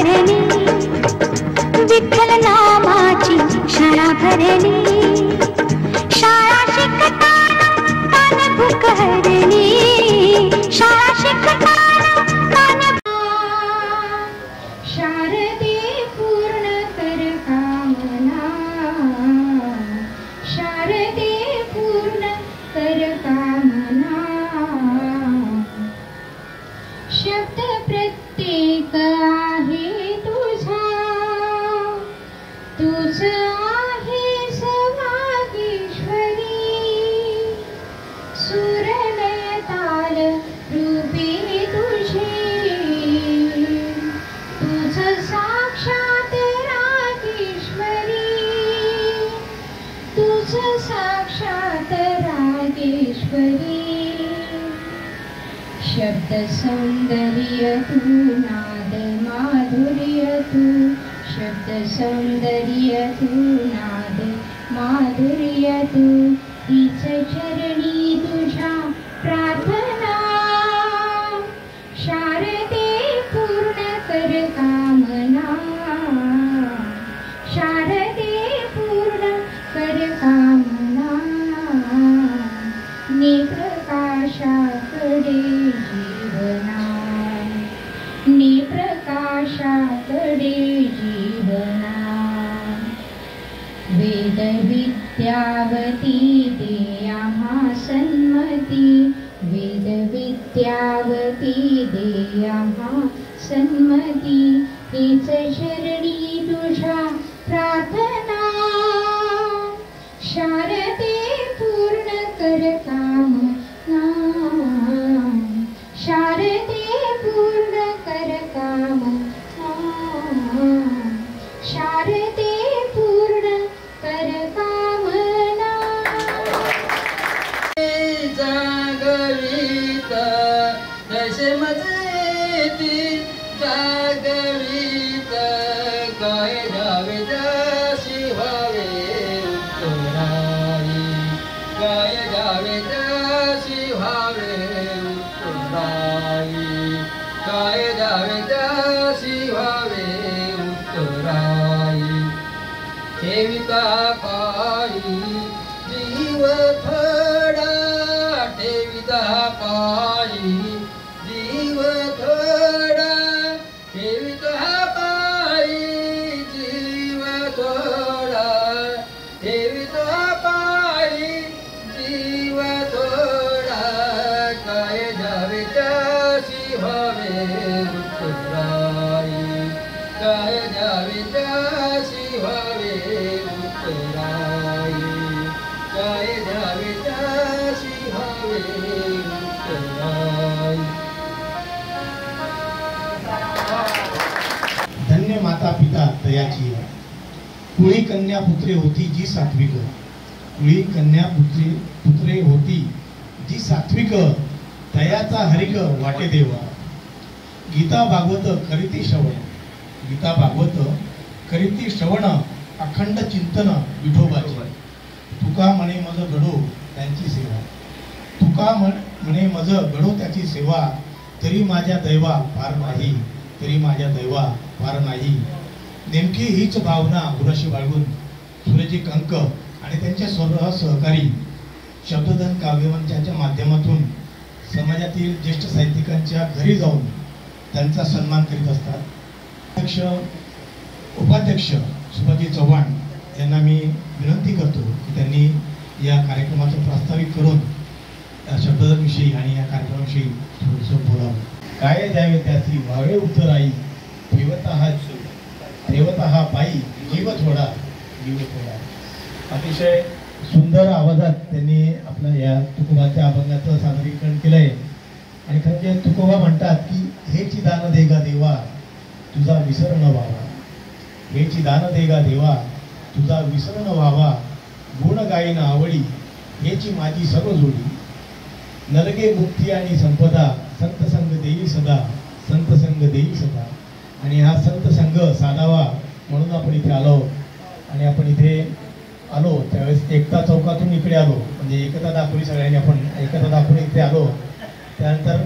भरली, विठ्ठल नामाची शाळा भरली, शाळा शिकताना तान भूक हरली, शाळा शिकताना तान शारदे पूर्ण कर कामना, शारदे पूर्ण कर कामना, शब्द प्रत्येक आहे तुझा, तुझ आहे वागीश्वरी, सुरलय ताल रूपी तुझे, तुझ साक्षात रागेश्वरी, तुझ साक्षात रागेश्वरी, शब्द सौंदर्य तू, नाद माधुर्य तू, शब्द सौंदर्य तू, नाद माधुर्य तू, तीच चरणी तुझ्या प्रार्थना, शारदे पूर्ण कर कामना, शारदे पूर्ण कर कामना, प्रकाशाकडे जीवना, प्रकाशाकडे जीवना, वेद विद्यावती दे आम्हा सन्मती, वेद विद्यावती दे आम्हा सन्मती, हीच शरणी तुझ्या प्रार्थना, शारदे पूर्ण कर कामना, शारदे पूर्ण कर कामना, शारदे पूर्ण कर कामना. जागवित जसे मजेती, जागवित काय जावे जशी व्हावे उत्तराई, काय जावे जशी व्हावे उत्तराई, काय जावे जशी व्हावे उत्तराई, ठेविता पायी जीव थोडा, ठेविता पायी जीव थोडा, ठेविता पायी जीव थोडा, ठेविता पायी जीव थोडा, काय जावे त्याशी व्हावे उत्तराई, काय जावे त्याशी व्हावे उत्तराई, काय जावे त्याशी व्हावे उत्तराई. धन्य माता पिता दयाची, कुळी कन्या पुत्रे होती जी सात्विक, कुळी कन्या पुत्रे होती जी सात्विक, दयाचा हरिक वाटे देवा, गीता भागवत करीती श्रवण, गीता भागवत करीती श्रवण, अखंड चिंतन विठोबाचे, तुका म्हणे मज घडो त्यांची सेवा, तुका म्हणे मज घडो त्याची सेवा, तरी माझ्या दैवा फार नाही, तरी माझ्या दैवा फार नाही. नेमकी हीच भावना गुराशी बाळगून सूर्यजी अंक आणि त्यांच्या सर्व सहकारी शब्दधन काव्यवंतांच्या माध्यमातून समाजातील ज्येष्ठ साहित्यिकांच्या घरी जाऊन त्यांचा सन्मान करीत असतात. अध्यक्ष उपाध्यक्ष सुभाजी चव्हाण यांना मी विनंती करतो की त्यांनी या कार्यक्रमाचं प्रास्ताविक करून शब्दधनविषयी आणि या कार्यक्रमाविषयी थोडंसं बोलावं. काय द्यावे त्याची व्हावे उत्तराई, ठेवता हा पायी जीव थोडा, जीव थोडा. अतिशय सुंदर आवाजात त्यांनी आपल्या या तुकोबाच्या अभंगाचं सादरीकरण केलंय. आणि खरं तुकोबा म्हणतात की हेची दान देगा देवा तुझा विसर न व्हावा, हेची दान देगा देवा तुझा विसर न व्हावा, गुण गायन आवडी हेची माझी सर्व जोडी, नरगे मुक्ती आणि संपदा संत संग देईल सदा, संत संग देईल सदा. आणि हा संत संघ साधावा म्हणून आपण इथे आलो. आणि आपण इथे आलो त्यावेळेस एकता चौकातून इकडे आलो, म्हणजे एकता दाखवली सगळ्यांनी, आपण एकता दाखवून इथे आलो. त्यानंतर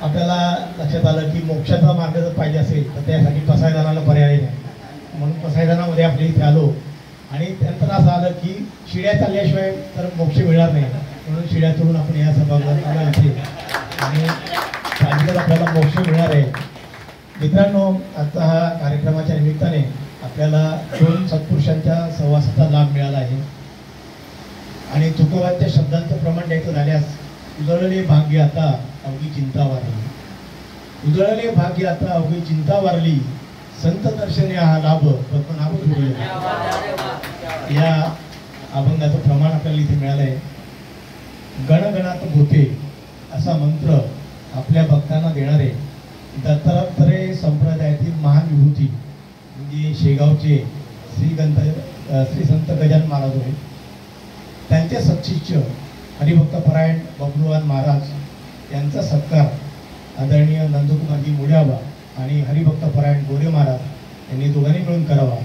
आपल्याला लक्षात आलं की मोक्षाचा मार्ग जर पाहिजे असेल तर त्यासाठी पसायदानाला पर्याय नाही, म्हणून पसायदानामध्ये आपल्या इथे आलो. आणि त्यानंतर असं आलं की शिड्या चालल्याशिवाय तर मोक्ष मिळणार नाही, म्हणून शिड्या चढून आपण या सभागृहात इथे आणि साहजिकच आपल्याला मोक्ष मिळणार आहे. मित्रांनो, आता हा कार्यक्रमाच्या निमित्ताने आपल्याला 2 सत्पुरुषांच्या सहवासाचा लाभ मिळाला आहे. आणि तुकोबांच्या शब्दांचं प्रमाण द्यायचं झाल्यास, उजळले भाग्य आता अवघी चिंता वारली, उजळले भाग्य आता अवघी चिंता वारली, संत दर्शने हा लाभ पद्मनाभ जोडले. या अभंगाचं प्रमाण आपल्याला इथे मिळालं आहे. गणगणात होते असा मंत्र आपल्या भक्तांना देणारे दत्तात्रय संप्रदायातील महान विभूती म्हणजे शेगावचे श्री संत गजानन महाराज होते. त्यांचे सत्शिष्य हरिभक्त परायण बबलूवान महाराज यांचा सत्कार आदरणीय नंदकुमारजी मुड्याबा आणि हरिभक्त परायण गोरे महाराज यांनी दोघांनी मिळून करावा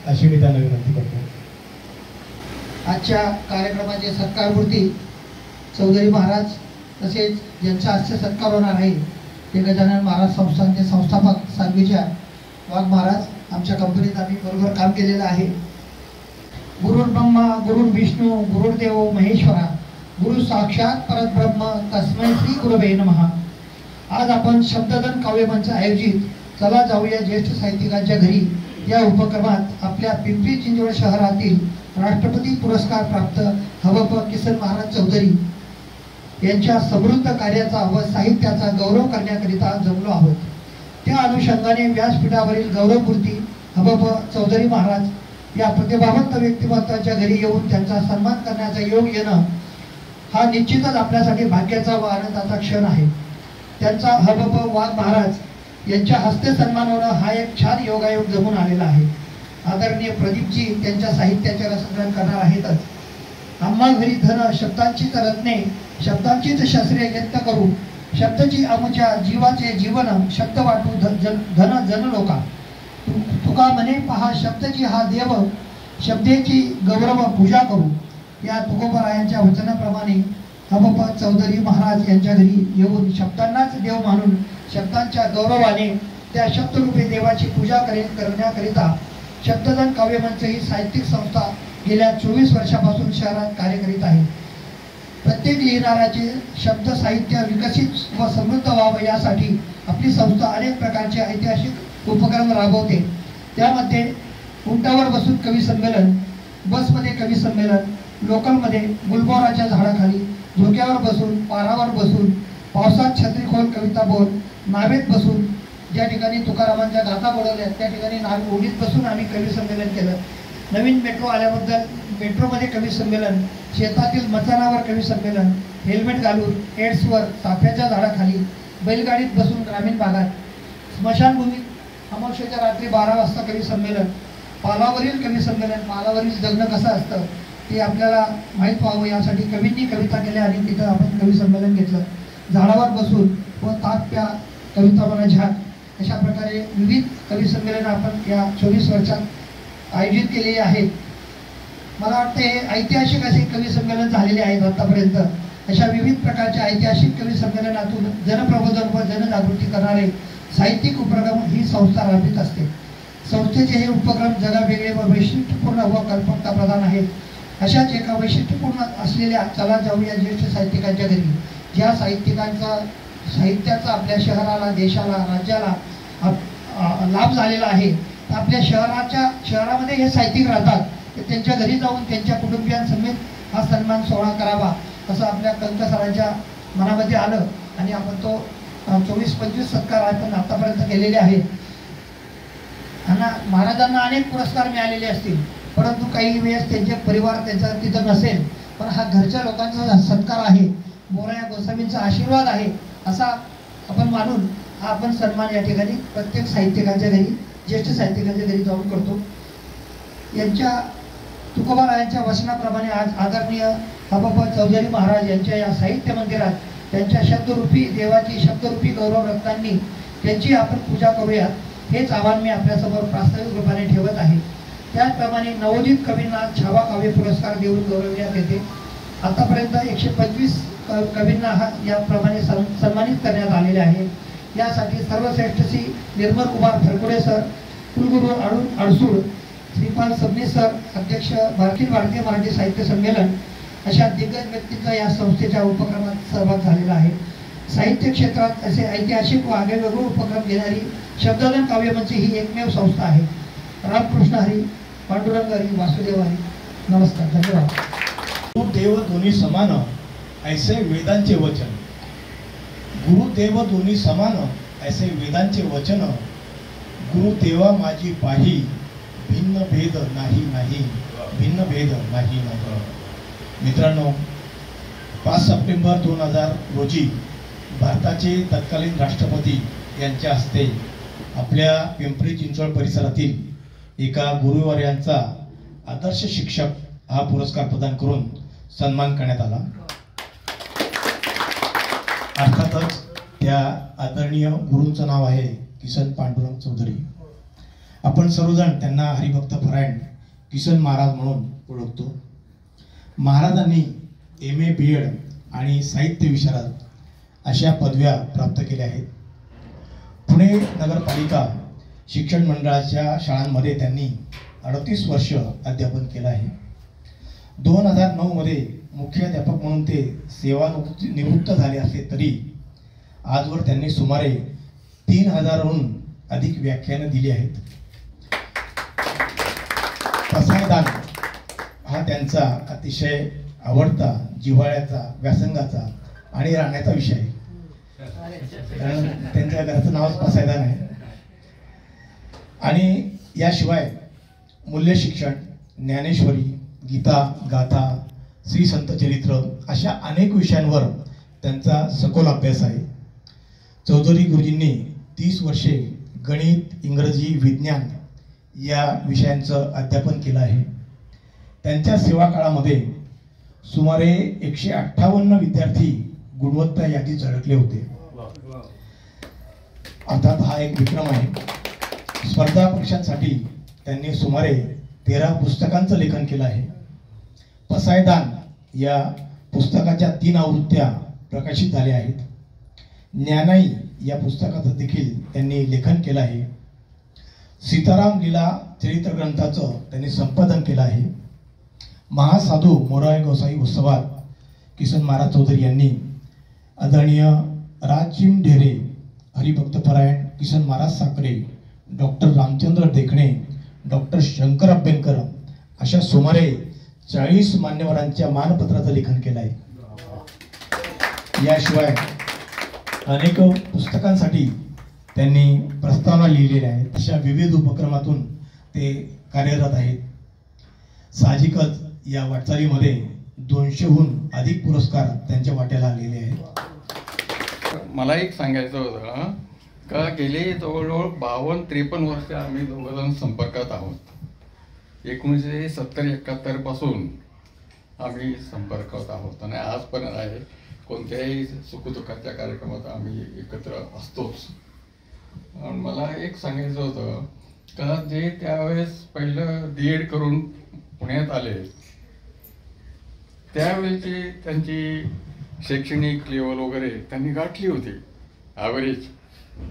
अशी मी त्यांना विनंती करतो. आजच्या कार्यक्रमाचे सत्कारमूर्ती चौधरी महाराज तसेच ज्यांच्या हस्ते सत्कार होणार आहे ते गजानन महाराज संस्थानचे संस्थापक सांगवीच्या वाघ महाराज. आमच्या कंपनीत आम्ही बरोबर काम केलेलं आहे. गुरुर् ब्रह्मा गुरुर् विष्णू गुरुर्देव महेश्वरा गुरु साक्षात परब्रह्म तस्मै श्री गुरवे नमः. आज आपण शब्ददान काव्यमंच आयोजित चला जाऊया ज्येष्ठ साहित्यिकांच्या घरी या उपक्रमात आपल्या पिंपरी चिंचवड शहरातील राष्ट्रपती पुरस्कार प्राप्त हवप किसन महाराज चौधरी यांच्या समृद्ध कार्याचा व साहित्याचा गौरव करण्याकरिता जमलो आहोत. त्या अनुषंगाने व्यासपीठावरील गौरवमूर्ती हवप चौधरी महाराज या प्रतिभावंत व्यक्तिमत्वाच्या घरी येऊन त्यांचा सन्मान करण्याचा योग येणं हा निश्चितच आपल्यासाठी भाग्याचा व आनंदाचा क्षण आहे. त्यांचा हवप वाघ महाराज यांच्या हस्ते सन्मान होणं हा एक छान योगायोग जमून आलेला आहे. आदरणीय प्रदीपजी त्यांच्या साहित्याचे रसग्रहण करणार आहेतच. आम्हा घरी धन शब्दांचीच रत्ने शब्दांचीच शस्त्रे यत्न करू शब्दची आमच्या जीवाचे जीवन शब्द वाटू धन जन लोका. तुका म्हणे पहा शब्दची हा देव शब्देची गौरव पूजा करू. या तुकोबरायांच्या वचनाप्रमाणे हवप चौधरी महाराज यांच्या घरी येऊन शब्दांनाच देव मानून शब्दांच्या गौरवाने त्या शब्दरूपी देवाची पूजा करण्याकरिता शब्ददान काव्यमंच ही साहित्यिक संस्था गेल्या 24 वर्षापासून शहरात कार्य करीत आहे. प्रत्येक लिहिणाऱ्याचे शब्द साहित्य विकसित व समृद्ध व्हावं यासाठी आपली संस्था अनेक प्रकारचे ऐतिहासिक उपक्रम राबवते. त्यामध्ये उंटावर बसून कवी संमेलन, बसमध्ये कवी संमेलन, लोकलमध्ये गुलमोहराच्या झाडाखाली, झोक्यावर बसून, पारावर बसून, पावसात छत्रीखोल कविता बोल, नावेत बसून, ज्या ठिकाणी तुकारामांच्या गाथा बोलवल्या त्या ठिकाणी ओढीत बसून आम्ही कवी संमेलन केलं. नवीन मेट्रो आल्याबद्दल मेट्रोमध्ये कवी संमेलन, शेतातील मचानावर कवी संमेलन, हेल्मेट घालून एड्सवर, चाफ्याच्या झाडाखाली, बैलगाडीत बसून ग्रामीण भागात, स्मशानभूमीत अमावस्येच्या रात्री 12 वाजता कवी संमेलन, पालावरील कवी संमेलन. पालावरील जगणं कसं असतं ते आपल्याला माहीत व्हावं यासाठी कवींनी कविता केल्या आणि तिथं आपण कवी संमेलन घेतलं. झाडावर बसून व ताक प्या कविता म्हणा झाड अशा प्रकारे विविध कवी संमेलन आपण या 24 वर्षात आयोजित केलेली आहेत. मला वाटते ऐतिहासिक असे कवी संमेलन झालेले आहेत आतापर्यंत. अशा विविध प्रकारच्या ऐतिहासिक कवी संमेलनातून जनप्रबोधन व जनजागृती करणारे साहित्यिक उपक्रम ही संस्था राबवित असते. संस्थेचे हे उपक्रम जगावेगळे व वैशिष्ट्यपूर्ण व कल्पकता प्रधान आहेत. अशाच एका वैशिष्ट्यपूर्ण असलेल्या चला जाऊया ज्येष्ठ साहित्यिकांच्या घरी ज्या साहित्याचा आपल्या शहराला, देशाला, राज्याला लाभ झालेला आहे. आपल्या शहरामध्ये हे साहित्यिक राहतात, तर त्यांच्या घरी जाऊन त्यांच्या कुटुंबियांसमेत हा सन्मान सोहळा करावा असं आपल्या कंकसरांच्या मनामध्ये आलं आणि आपण तो 24-25 सत्कार आपण आतापर्यंत केलेले आहेत. महाराजांना अनेक पुरस्कार मिळालेले असतील, परंतु काही वेळेस त्यांचे परिवार त्यांचा तिथं नसेल, पण हा घरच्या लोकांचा सत्कार आहे, मोरया गोसावींचा आशीर्वाद आहे असा आपण मानून हा आपण सन्मान या ठिकाणी प्रत्येक साहित्यिकांच्या घरी, ज्येष्ठ साहित्यिकांच्या घरी जाऊन करतो. यांच्या तुकोबारायांच्या वचनाप्रमाणे आज आदरणीय हवप चौधरी महाराज यांच्या या साहित्य मंदिरात त्यांच्या शब्दरूपी देवाची शब्दरूपी गौरव रत्नांनी त्यांची आपण पूजा करूयात, हेच आव्हान मी आपल्यासमोर प्रास्ताविक रूपाने ठेवत आहे. त्याचप्रमाणे नवोदित कवींना छावा काव्य पुरस्कार देऊन गौरवण्यात येते. आतापर्यंत 125 कवींना याप्रमाणे सन्मानित करण्यात आलेले आहे. यासाठी सर्वश्रेष्ठ श्री निर्मल कुमार फरकुडे सर, कुलगुरू अडसूळ, श्रीपाल सबनीस सर, अध्यक्ष भारतीय मराठी साहित्य संमेलन, अशा दिग्गज व्यक्तींचा या संस्थेच्या उपक्रमात सहभाग झालेला आहे. साहित्य क्षेत्रात असे ऐतिहासिक व आगळेवेगळे उपक्रम घेणारी शब्दालन काव्यमंच ही एकमेव संस्था आहे. रामकृष्ण हरी, पांडुरंग हरी, वासुदेव हरी. नमस्कार, धन्यवाद. गुरुदेव दोन्ही समान ऐसे वेदांचे वचन. गुरुदेव दोन्ही समान ऐसे वेदांचे वचन. गुरुदेवा माझी पाही, भिन्न भेद नाही नाही, भिन्न भेद नाही नाही. मित्रांनो, 5 सप्टेंबर 2000 रोजी भारताचे तत्कालीन राष्ट्रपती यांच्या हस्ते आपल्या पिंपरी चिंचवड परिसरातील एका गुरुवर्यांचा आदर्श शिक्षक हा पुरस्कार प्रदान करून सन्मान करण्यात आला. अर्थातच त्या आदरणीय गुरूंचं नाव आहे किसन पांडुरंग चौधरी. आपण सर्वजण त्यांना हरिभक्त परायण किसन महाराज म्हणून ओळखतो. महाराजांनी MA BEd आणि साहित्य विशारद अशा पदव्या प्राप्त केल्या आहेत. पुणे नगरपालिका शिक्षण मंडळाच्या शाळांमध्ये त्यांनी 38 वर्ष अध्यापन केलं आहे. 2009 मध्ये मुख्याध्यापक म्हणून ते सेवानिवृत्त झाले असले तरी आजवर त्यांनी सुमारे 3000हून अधिक व्याख्यानं दिली आहेत. पसायदान हा त्यांचा अतिशय आवडता, जिव्हाळ्याचा, व्यासंगाचा आणि राहण्याचा विषय आहे. कारण त्यांच्या घराचं नावच पसायदान आहे. आणि याशिवाय मूल्य शिक्षण, ज्ञानेश्वरी, गीता, गाथा, श्री संत चरित्र अशा अनेक विषयांवर त्यांचा सखोल अभ्यास आहे. चौधरी गुरुजींनी 30 वर्षे गणित, इंग्रजी, विज्ञान या विषयांचं अध्यापन केलं आहे. त्यांच्या सेवा काळामध्ये सुमारे 158 विद्यार्थी गुणवत्ता यादीत झळकले होते. अर्थात हा एक विक्रम आहे. स्पर्धा परीक्षांसाठी त्यांनी सुमारे 13 पुस्तकांचं लेखन केलं आहे. पसायदान या पुस्तकाच्या 3 आवृत्त्या प्रकाशित झाल्या आहेत. ज्ञानाई या पुस्तकाचं देखील त्यांनी लेखन केलं आहे. सीताराम लीला चरित्र ग्रंथाचं त्यांनी संपादन केलं आहे. महासाधू मोराय गोसाई उत्सवात किसन महाराज चौधरी यांनी आदरणीय राजिम ढेरे, हरिभक्त परायण किसन महाराज साखरे, डॉक्टर रामचंद्र देखणे, डॉक्टर शंकर अभ्यंकर अशा सुमारे 40 मान्यवरांच्या मानपत्राचं लेखन केलं आहे. याशिवाय अनेक पुस्तकांसाठी त्यांनी प्रस्तावना लिहिलेल्या आहेत. अशा विविध उपक्रमातून ते कार्यरत आहेत. साहजिकच या वाटचालीमध्ये 200हून अधिक पुरस्कार त्यांच्या वाट्याला आलेले आहेत. मला एक सांगायचं होतं का गेले जवळजवळ 52-53 वर्ष आम्ही दोघंजण संपर्कात आहोत. 1970-71 पासून आम्ही संपर्कात आहोत आणि आजपर्यंत आहे. कोणत्याही सुखदुःखाच्या कार्यक्रमात आम्ही एकत्र असतोच. मला एक सांगायचं होतं का जे त्यावेळेस पहिलं DEd करून पुण्यात आले त्यावेळेची त्यांची शैक्षणिक लेवल वगैरे त्यांनी गाठली होती, ॲव्हरेज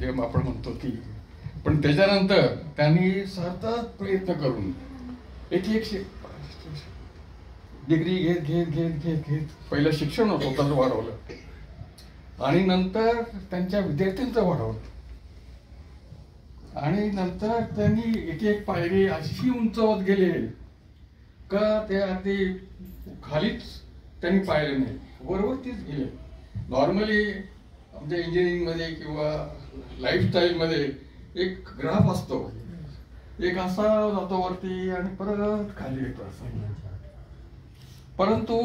जे आपण म्हणतो ती. पण त्याच्यानंतर त्यांनी सतत प्रयत्न करून एक डिग्री घेत पहिलं शिक्षण स्वतःच वाढवलं आणि नंतर त्यांच्या विद्यार्थ्यांचं वाढवलं आणि नंतर त्यांनी एक पायरी अशी उंचावत गेले का ते अगदी खालीच त्यांनी पाहिले नाही, वरवरतीच गेले. नॉर्मली आमच्या इंजिनिअरिंगमध्ये किंवा लाईफस्टाईलमध्ये एक ग्राफ असतो, एक असा जातो वरती आणि परत खाली येतो असा. परंतु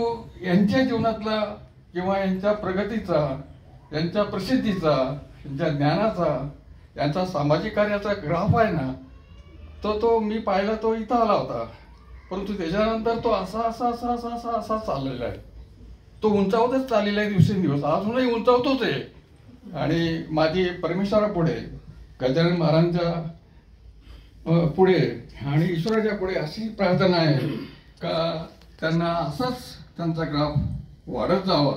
यांच्या जीवनातला किंवा यांच्या प्रगतीचा, यांच्या प्रसिद्धीचा, यांच्या ज्ञानाचा, यांचा सामाजिक कार्याचा ग्राफ आहे ना, तो मी पाहिला, तो इथं आला होता. परंतु त्याच्यानंतर तो असा चाललेला आहे. तो उंचावतच चाललेला आहे दिवसेंदिवस, अजूनही उंचावतोच आहे. आणि माझी परमेश्वरापुढे, गजानन महाराजांच्या पुढे आणि ईश्वराच्या पुढे अशी प्रार्थना आहे का त्यांना असाच त्यांचा ग्राफ वाढत जावा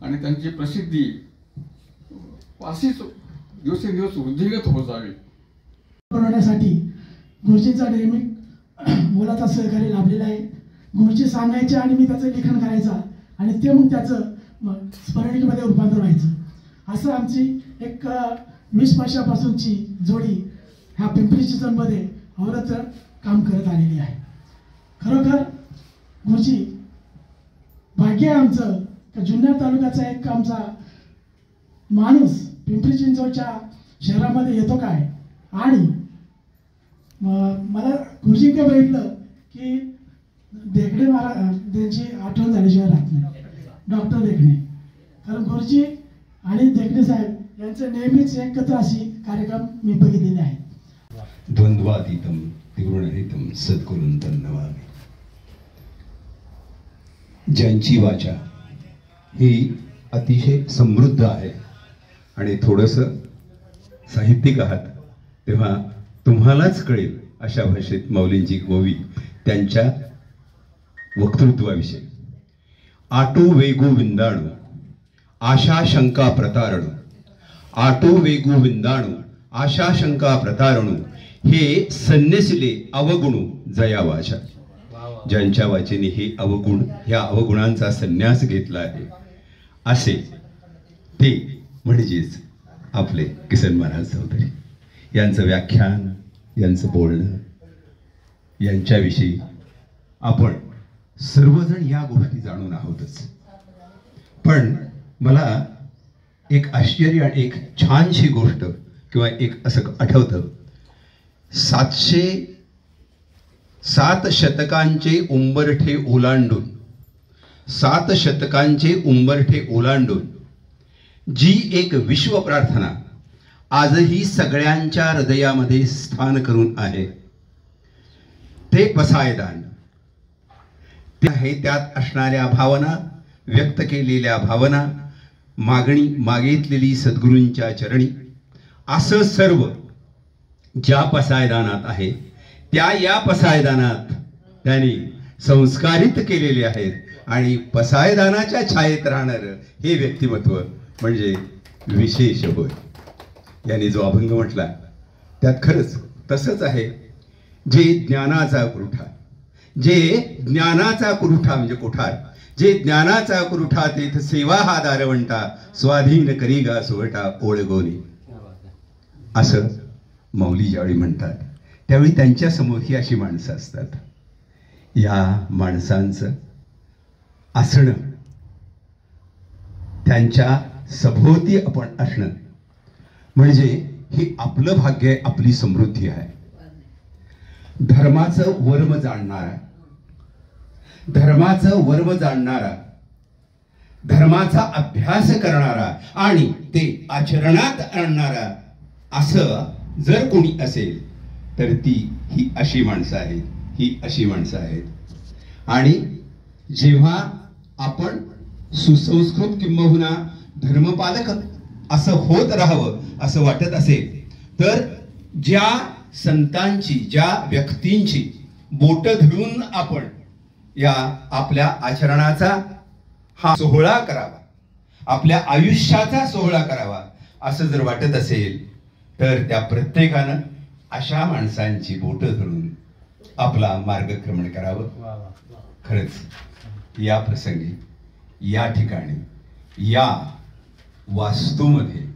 आणि त्यांची प्रसिद्धी अशीच दिवसेंदिवस वृद्धिंगत होत जावी बनवण्यासाठी गुरुजींचा नेहमी मुलाचा सहकार्य लाभलेला आहे. गुरुजी सांगायचे आणि मी त्याचं लेखन करायचा आणि ते मग त्याचं स्मरणिकेमध्ये रूपांतर व्हायचं. असं आमची एक 20 वर्षापासूनची जोडी ह्या पिंपरी चिंचवडमध्ये अहोरात्र काम करत आलेली आहे. खरोखर गुरुजी भाग्य आहे आमचं का जुन्नर तालुक्याचा एक आमचा माणूस पिंपरी चिंचवडच्या शहरामध्ये येतो काय. आणि मला गुरुजींकडे बघितलं की देखणे महाराज त्यांची आठवण झाल्याशिवाय राहत नाही. डॉक्टर देखणे, कारण गुरुजी आणि देखणे साहेब यांचं नेहमीच एकत्र अशी कार्यक्रम मी बघितलेले आहेत. द्वंद्वातीतम त्रिगुणरहितम सद्गुरुं नमामि. ज्यांची वाचा ही अतिशय समृद्ध आहे आणि थोडंसं साहित्यिक आहात तेव्हा तुम्हालाच कळेल अशा भाषेत माऊलींची गोवी त्यांच्या वक्तृत्वाविषयी. आटो वेगो विंदाणू आशा शंका प्रतारणू. आटो वेगो विंदाणू आशा शंका प्रतारणू हे संन्यासिले अवगुणू जया वाचा. ज्यांच्या वाचेने हे अवगुण ह्या अवगुणांचा संन्यास घेतला आहे असे ते म्हणजेच आपले किसन महाराज चौधरी यांचं व्याख्यान, यांचं बोलणं, यांच्याविषयी आपण सर्वजण या गोष्टी जाणून आहोतच. पण मला एक आश्चर्य आणि एक छानशी गोष्ट किंवा एक असं आठवतं. 7 शतकांचे उंबरठे ओलांडून 7 शतकांचे उंबरठे ओलांडून जी एक विश्व प्रार्थना आजही सगळ्यांच्या हृदयामध्ये स्थान करून आहे ते पसायदान. ते आहे त्यात असणाऱ्या भावना, व्यक्त केलेल्या भावना, मागितलेली सद्गुरूंच्या चरणी, असं सर्व ज्या पसायदानात आहे त्या या पसायदानात त्यांनी संस्कारित केलेले आहेत. आणि पसायदानाच्या छायेत राहणारं हे व्यक्तिमत्व म्हणजे विशेष होय. यांनी जो अभंग म्हटला त्यात खरंच तसंच आहे. जे ज्ञानाचा कुरुठा, जे ज्ञानाचा कुरुठा म्हणजे कोठार, जे ज्ञानाचा कुरुठा तेथ सेवा हा दारवंटा, स्वाधीन करी गा सोहटा ओळगोनी. असं माऊली ज्यावेळी म्हणतात त्यावेळी त्यांच्या समोर ही अशी माणसं असतात. या माणसांचं असणं, त्यांच्या सभोवती आपण असणं म्हणजे हे आपलं भाग्य आहे, आपली समृद्धी आहे. धर्माचं वर्म जाणणारा, धर्माचं वर्म जाणणारा, धर्माचा अभ्यास करणारा आणि ते आचरणात आणणारा असं जर कोणी असेल तर ही अशी माणसं आहेत, ही अशी माणसं आहेत. आणि जेव्हा आपण सुसंस्कृत किंबहुना धर्मपालक असं होत राहावं असं वाटत असेल तर ज्या संतांची, ज्या व्यक्तींची बोट धरून आपण या आपल्या आचरणाचा हा सोहळा करावा, आपल्या आयुष्याचा सोहळा करावा असं जर वाटत असेल तर त्या प्रत्येकानं अशा माणसांची बोट धरून आपला मार्गक्रमण करावं. खरंच या प्रसंगी, या ठिकाणी, या वास्तूमध्ये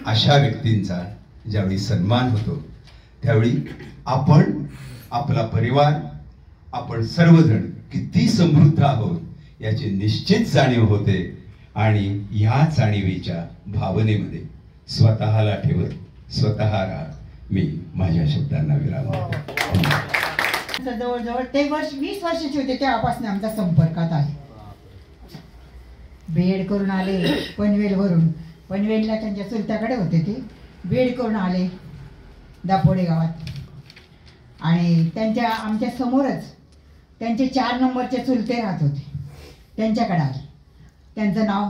अशा व्यक्तींचा ज्यावेळी सन्मान होतो त्यावेळी आपण, आपला परिवार, आपण सर्वजण किती समृद्ध आहोत याची निश्चित जाणीव होते. आणि ह्या जाणीवेच्या भावनेमध्ये स्वतःला ठेवत स्वतः राहा. मी माझ्या शब्दांना विराम देतो. जवळजवळ ते 20 वर्षाचे होते तेव्हापासून आमचा संपर्कात आहे. बेड करून आले पनवेलवरून, पनवेलला त्यांच्या चुलत्याकडे होते ते, बेड करून आले दापोडे गावात. आणि आमच्या समोरच त्यांचे 4 नंबरचे चुलते राहत होते, त्यांच्याकडे आले. त्यांचं नाव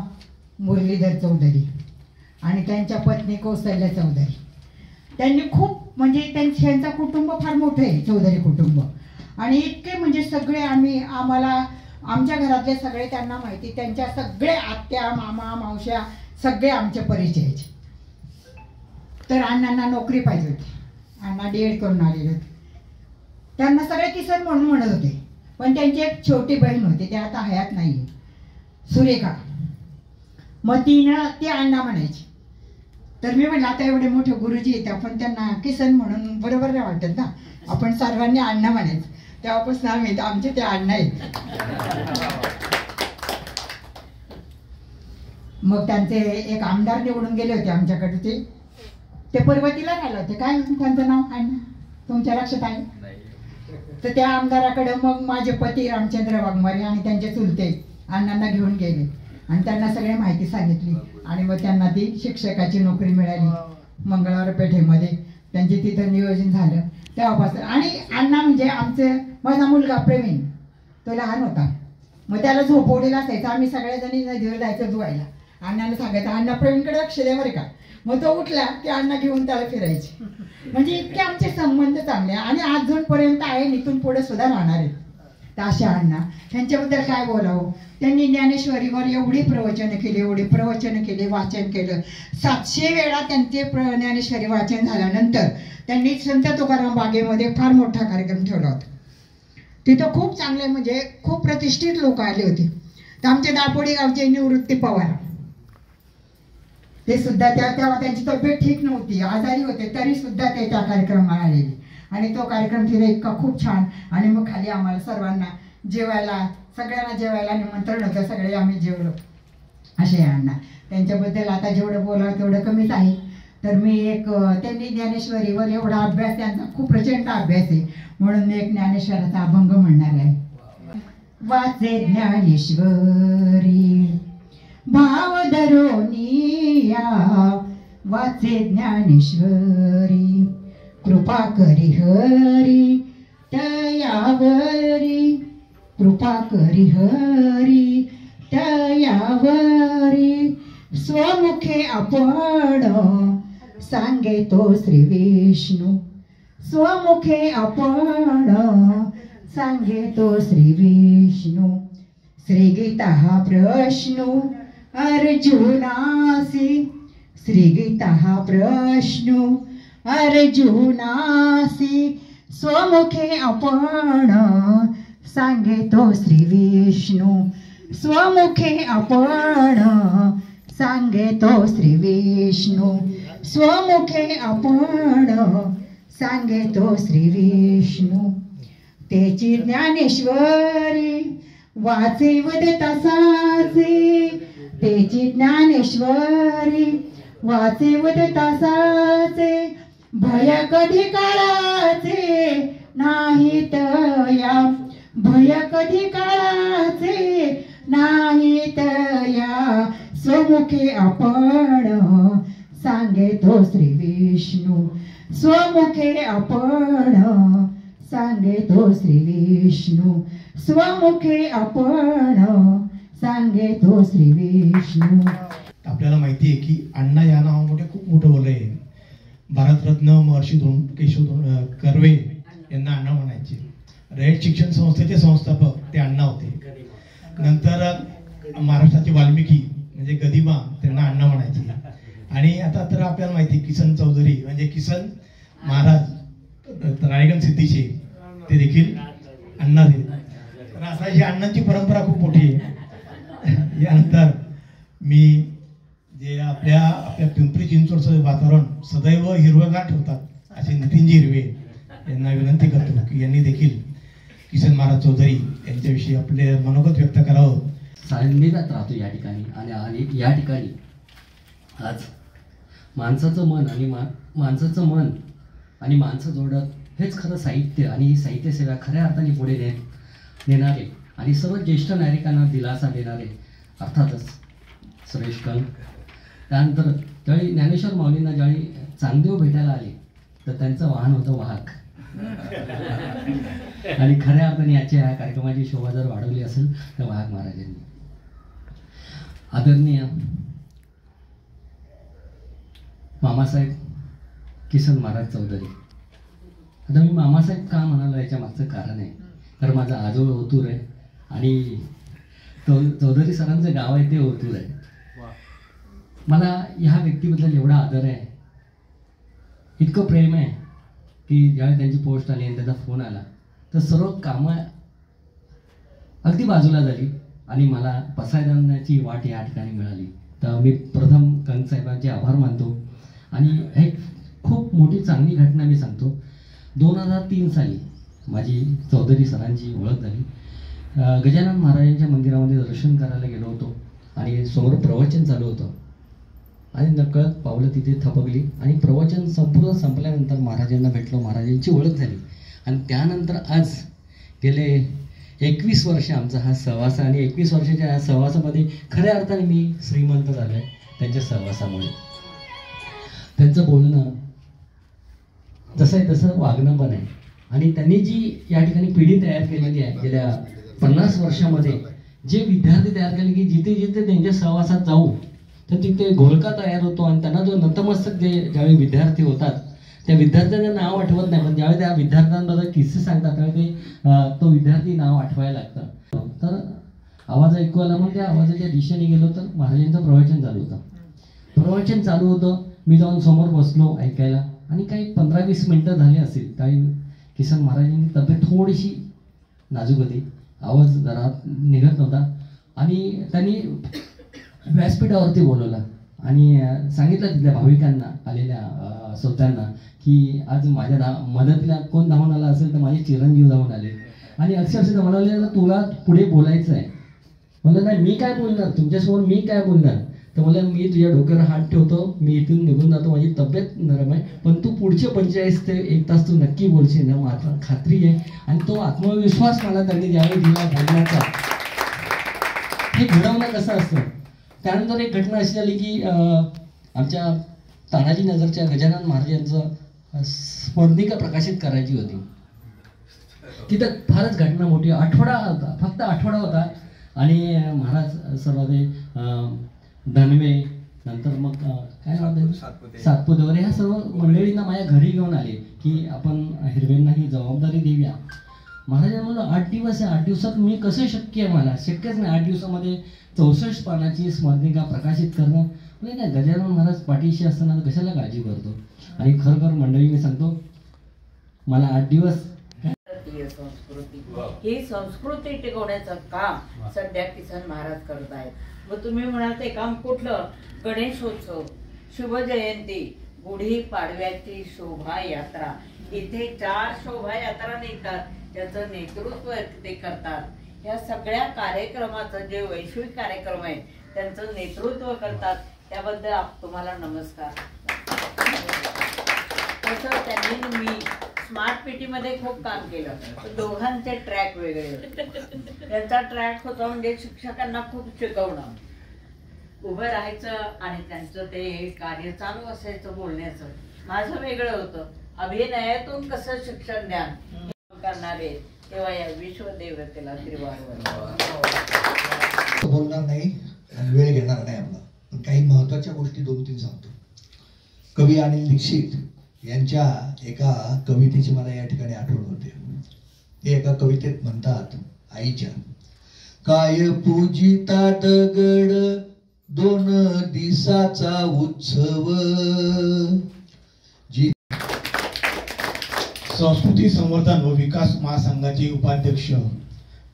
मुरलीधर चौधरी आणि त्यांच्या पत्नी कौशल्या चौधरी. त्यांनी खूप म्हणजे त्यांचं कुटुंब फार मोठं आहे, चौधरी कुटुंब. आणि इतके म्हणजे सगळे आम्हाला आमच्या घरातले सगळे त्यांना माहिती, त्यांच्या सगळे आत्या मामा मावश्या सगळे आमचे परिचयाचे. तर अण्णांना नोकरी पाहिजे होती, अण्णा D.Ed करून आलेले होते. त्यांना सगळे किसन म्हणून म्हणत होते, पण त्यांची एक छोटी बहीण होती, ते आता हयात नाही, सुरेखा. मग ती अण्णा म्हणायची. तर मी म्हणलं आता एवढे मोठे गुरुजी येते, आपण त्यांना किसन म्हणून बरोबर नाही वाटत ना, आपण सर्वांनी अण्णा म्हणायचं. तेव्हापासून आमचे ते अण्णा आहेत. मग त्यांचे एक आमदार निवडून गेले होते आमच्याकडे, ते पर्वतीला राहिले होते. काय त्यांचं नाव अण्णा तुमच्या लक्षात आहे? तर त्या आमदाराकडे मग माझे पती रामचंद्र वाघमारे आणि त्यांचे चुलते अण्णांना घेऊन गेले आणि त्यांना सगळी माहिती सांगितली. आणि मग त्यांना ती शिक्षकाची नोकरी मिळाली मंगळवार पेठेमध्ये. त्यांचे तिथं नियोजन झालं तेव्हापासून. आणि अण्णा म्हणजे आमचं, माझा मुलगा प्रवीण तो लहान होता, मग त्याला झोपवलेला असायचा. आम्ही सगळ्याजणी नदीवर जायचं धुवायला, अण्णाला सांगायचं अण्णा प्रवीणकडे लक्ष द्या बरं का. मग तो उठला की अण्णा घेऊन त्याला फिरायचे. म्हणजे इतके आमचे संबंध चांगले आणि अजूनपर्यंत आहे, इथून पुढे सुद्धा राहणार आहेत. तर अशा अण्णा, त्यांच्याबद्दल काय बोलावं. त्यांनी ज्ञानेश्वरीवर एवढी प्रवचनं केली, एवढी प्रवचनं केली, वाचन केलं. 700 वेळा त्यांचे ज्ञानेश्वरी वाचन झाल्यानंतर त्यांनी संत तुकाराम बागेमध्ये फार मोठा कार्यक्रम ठेवला होता. तिथं खूप चांगले म्हणजे खूप प्रतिष्ठित लोक आले होते. तर आमचे दापोडी गावचे निवृत्ती पवार ते सुद्धा तेव्हा त्यांची तब्येत ठीक नव्हती, आजारी होते, तरी सुद्धा ते त्या कार्यक्रमाला आलेले. आणि तो कार्यक्रम तिथे इतका खूप छान. आणि मग खाली आम्हाला सर्वांना जेवायला, सगळ्यांना जेवायला निमंत्रण होतं, सगळे आम्ही जेवलो. असे अण्णा, त्यांच्याबद्दल आता जेवढं बोलावं तेवढं कमीच आहे. तर मी एक, त्यांनी ज्ञानेश्वरीवर एवढा अभ्यास, त्यांचा खूप प्रचंड अभ्यास आहे, म्हणून मी एक ज्ञानेश्वराचा अभंग म्हणणार आहे. वाचे ज्ञानेश्वरी भाव धरोनिया, वाचे ज्ञानेश्वरी कृपा करी हरी तयावरी, कृपा करी हरी तयावरी. स्वमुखे आपण सांगे तो श्री विष्णू, स्वमुखे आपण सांगे तो श्री विष्णू. श्री गीता हा प्रश्न अर्जुनासी, श्री गीता हा प्रश्न अर्जुनासी. स्वमुखे आपण सांगे तो श्री विष्णू, स्वमुखे आपण सांगे तो श्री विष्णू, स्वमुखे आपण सांगे तो श्री विष्णू. तेची ज्ञानेश्वरी वाचे वदता साचे, तेची ज्ञानेश्वरी वाचे वदता साचे. भय कधी काळाचे नाहीत या, भय कधी काळाचे नाहीत या. स्वमुखे आपण सांगे तो श्री विष्णू, स्वमुखे आपण सांगे तो श्री विष्णू, स्वमुखे आपण सांगे तो श्री विष्णू. आपल्याला माहिती आहे की अण्णा या नावामध्ये खूप मोठं बोल आहे. भारतरत्न महर्षी केशव कर्वे यांना अण्णा म्हणायचे. रयत शिक्षण संस्थेचे संस्थापक ते अण्णा होते. नंतर महाराष्ट्राचे वाल्मिकी म्हणजे गदिमा त्यांना अण्णा म्हणायचे. आणि आता तर आपल्याला माहिती किसन चौधरी म्हणजे किसन महाराज रायगण सिद्धीचे ते देखील अण्णा आहेत. तर असा ही अण्णांची परंपरा खूप मोठी आहे. यानंतर मी जे आपल्या पिंपरी चिंचवडचं वातावरण सदैव हिरवगार ठेवतात असे नितीनजी हिरवे यांना विनंती करतो की यांनी देखील किसन महाराज चौधरी यांच्याविषयी आपले मनोगत व्यक्त करावं. सान्निध्यात राहतो या ठिकाणी आणि या ठिकाणी आज माणसाचं मन आणि माणसं जोडत हेच खरं साहित्य आणि ही साहित्य सेवा खऱ्या अर्थाने पुढे नेणारे आणि सर्व ज्येष्ठ नागरिकांना दिलासा देणारे अर्थातच सुरेश कंक. त्यानंतर ज्यावेळी ज्ञानेश्वर माऊलींना ज्यावेळी चांगदेव भेटायला आले तर त्यांचं वाहन होतं वाहक. आणि खऱ्या अर्थाने याच्या ह्या कार्यक्रमाची शोभा जर वाढवली असेल तर वाहक महाराजांनी. आदरणीय मामासाहेब किसन महाराज चौधरी. आता मी मामासाहेब का म्हणालो याच्या मागचं कारण आहे तर माझा आजोळ ओतूर आहे आणि चौधरी सरांचं गाव आहे ते ओतूर आहे. मला ह्या व्यक्तीबद्दल एवढा आदर आहे, इतकं प्रेम आहे की ज्यावेळी त्यांची पोस्ट आली आणि त्याचा फोन आला तर सर्व कामं अगदी बाजूला झाली आणि मला पसायदानाची वाट या ठिकाणी मिळाली. तर मी प्रथम कंग साहेबांचे आभार मानतो. आणि एक खूप मोठी चांगली घटना मी सांगतो. 2003 साली माझी चौधरी सरांची ओळख झाली. गजानन महाराजांच्या मंदिरामध्ये दर्शन करायला गेलो होतो आणि समोर प्रवचन चालू होतं आणि नकळत पावलं तिथे थपकली आणि प्रवचन संपूर्ण संपल्यानंतर महाराजांना भेटलो, महाराजांची ओळख झाली. आणि त्यानंतर आज गेले 21 वर्ष आमचा हा सहवास आणि 21 वर्षाच्या या सहवासामध्ये खऱ्या अर्थाने मी श्रीमंत झालो आहे त्यांच्या सहवासामुळे. त्यांचं बोलणं जसं आहे तसं वागणं पण आहे. आणि त्यांनी जी या ठिकाणी पिढी तयार केलेली आहे गेल्या 50 वर्षामध्ये, जे विद्यार्थी तयार केले की जिथे जिथे त्यांच्या सहवासात जाऊ तर तिथे घोळका तयार होतो आणि त्यांना जो नतमस्तक ज्यावेळी विद्यार्थी होतात त्या विद्यार्थ्यांचं नाव आठवत नाही, पण ज्यावेळी त्या विद्यार्थ्यांबद्दल किस्से सांगतात त्यावेळी ते तो विद्यार्थी नाव आठवायला लागतं. तर आवाज ऐकू आला, मग त्या आवाजाच्या दिशेने गेलो तर महाराजांचं प्रवचन चालू होतं. प्रवचन चालू होतं, मी जाऊन समोर बसलो ऐकायला आणि काही 15-20 मिनटं झाली असेल त्यावेळी किसन महाराजांची तब्येत थोडीशी नाजूक होती, आवाज जरा निघत नव्हता आणि त्यांनी व्यासपीठावरती बोलवला आणि सांगितलं तिथल्या भाविकांना आलेल्या श्रोत्यांना की आज माझ्या मदतीला कोण धावून आला असेल तर माझे चिरंजीव धावून आले. आणि अक्षरशः म्हणाले तुला पुढे बोलायचं आहे. म्हणलं नाही मी काय बोलणार, तुमच्यासमोर मी काय बोलणार. तर मला मी तुझ्या डोक्यावर हात ठेवतो, मी इथून निघून जातो, माझी तब्येत नरम आहे, पण तू पुढचे 45 ते 1 तास तू नक्की बोलशील ना, मला खात्री आहे. आणि तो आत्मविश्वास मला त्यांनी ज्यावेळी दिला बोलण्याचा, हे घडवणं कसं असतं. त्यानंतर एक घटना अशी झाली की आमच्या तानाजी नगरच्या गजानन महाराजांचं स्मरणिका प्रकाशित करायची होती. तिथं फारच घटना मोठी, आठवडा होता, फक्त आठवडा होता आणि महाराज सर्व ते धनवे नंतर मग काय नाव सातपुते वगैरे ह्या सर्व मंडळींना माझ्या घरी घेऊन आले की आपण हिरवेंना ही जबाबदारी देऊया. महाराजांना म्हणलं 8 दिवस आहे, 8 दिवसात मी कसं शक्य आहे, मला शक्यच नाही 8 दिवसामध्ये 64 पानाची स्मरणिका प्रकाशित करणं. म्हणजे नाही, गजानन महाराज पाठीशी असताना कशाला काळजी करतो. आणि खरोखर मंडळी मी सांगतो मला 8 दिवस संस्कृती ही संस्कृती टिकवण्याचं काम सध्या किसन महाराज करत आहेत. व तुम्ही म्हणाल ते काम कुठलं, गणेशोत्सव, शिवजयंती, गुढी पाडव्याची शोभायात्रा, इथे 4 शोभायात्रा निघतात, त्याचं नेतृत्व ते करतात. या सगळ्या कार्यक्रमाचं जे वैश्विक कार्यक्रम आहे त्यांचं नेतृत्व करतात, त्याबद्दल तुम्हाला नमस्कार. तसं त्यांनी मी स्मार्ट पेटीमध्ये खूप काम केलं, दोघांचे ट्रॅक वेगळे. त्यांचा ट्रॅक होता म्हणजे शिक्षकांना खूप शिकवणं, उभं राहायचं आणि त्यांचं ते कार्य चालू असायचं बोलण्याचं. माझं वेगळं होतं, अभिनयातून कसं शिक्षण ज्ञान करणारे, तेव्हा या विश्वदेवतेला बोलणार नाही, वेळ घेणार नाही आपला, पण काही महत्वाच्या गोष्टी 2-3 सांगतो. कवी अनिल दीक्षित यांच्या एका कवितेची मला या ठिकाणी आठवण होते. ते एका कवितेत म्हणतात, आईच्या काय पूजिता दगड 2 दिवसाचा उत्सव. जी संस्कृती संवर्धन व विकास महासंघाचे उपाध्यक्ष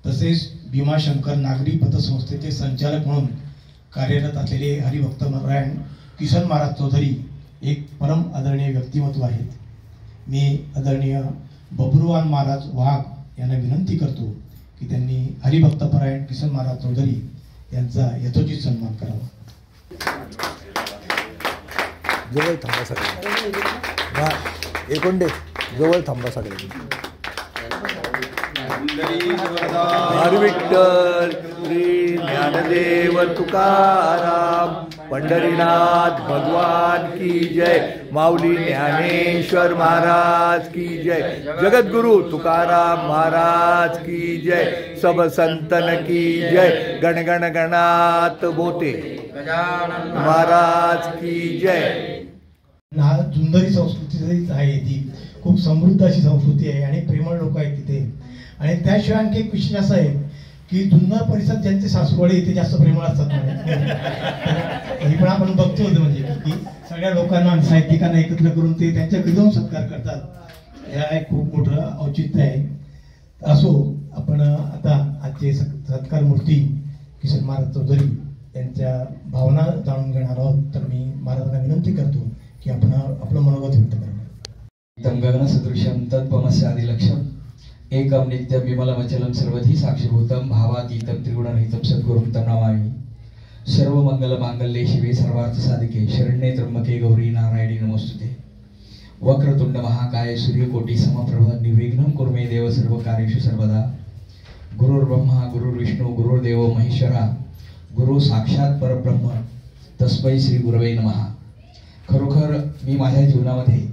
तसेच भीमाशंकर नागरी पतसंस्थेचे संचालक म्हणून कार्यरत असलेले हरिभक्त नारायण किसन महाराज चौधरी एक परम आदरणीय व्यक्तिमत्व आहेत. मी आदरणीय बबरुवान महाराज वाघ यांना विनंती करतो की त्यांनी हरिभक्त परायण किसन महाराज चौधरी यांचा यथोचित सन्मान करावा. जवळ थांबा सगळे, एकोंडे जवळ थांबा सगळे. हरी विठ्ठल श्री ज्ञानदेव तुकाराम पंढरीनाथ भगवान की जय. माऊली ज्ञानेश्वर महाराज की जय. जगद्गुरु तुकाराम महाराज की जय. सब संतन की जय. गण गण गणात बोते महाराज की जय. हा जुंदरी संस्कृतीच आहे, ती खूप समृद्ध अशी संस्कृती आहे आणि प्रेमळ लोक आहेत तिथे. आणि त्याशिवाय आणखी एक विशेष असं आहे की जुन्नर परिसरात ज्यांचे सासवडे ते जास्त प्रेमळ असतात हे पण आपण बघतो होतो, म्हणजे की सगळ्या लोकांना आणि साहित्यिकांना एकत्र करून ते त्यांच्या घरी जाऊन सत्कार करतात. हे एक खूप मोठं औचित्य आहे. असो, आपण आता आजचे सत्कार मूर्ती किसन महाराज चौधरी यांच्या भावना जाणून घेणार आहोत. तर मी महाराजांना विनंती करतो की आपण आपलं मनोगत व्यक्त करा. तम गगन सदृशम तत्पमस्य आदिलक्ष्यम एकम नित्यम विमलमचलम सर्वधी साक्षीभूतम भावातीतम त्रिगुणरहितम सद्गुरुं तं नमामि. सर्व मंगल मांगल्ये शिवे सर्वार्थ साधिके शरण्ये त्र्यंबके गौरी नारायणी नमोस्तुते. वक्रतुंड महाकाय सूर्यकोटि समप्रभ निर्विघ्नं कुरु मे देव सर्व कार्येषु सर्वदा. गुरुर्ब्रह्मा गुरुर्विष्णू गुरुर्देव महेश्वरा गुरु साक्षात परब्रह्म तस्मै श्री गुरवे नमः. खरोखर मी माझ्या जीवनामध्ये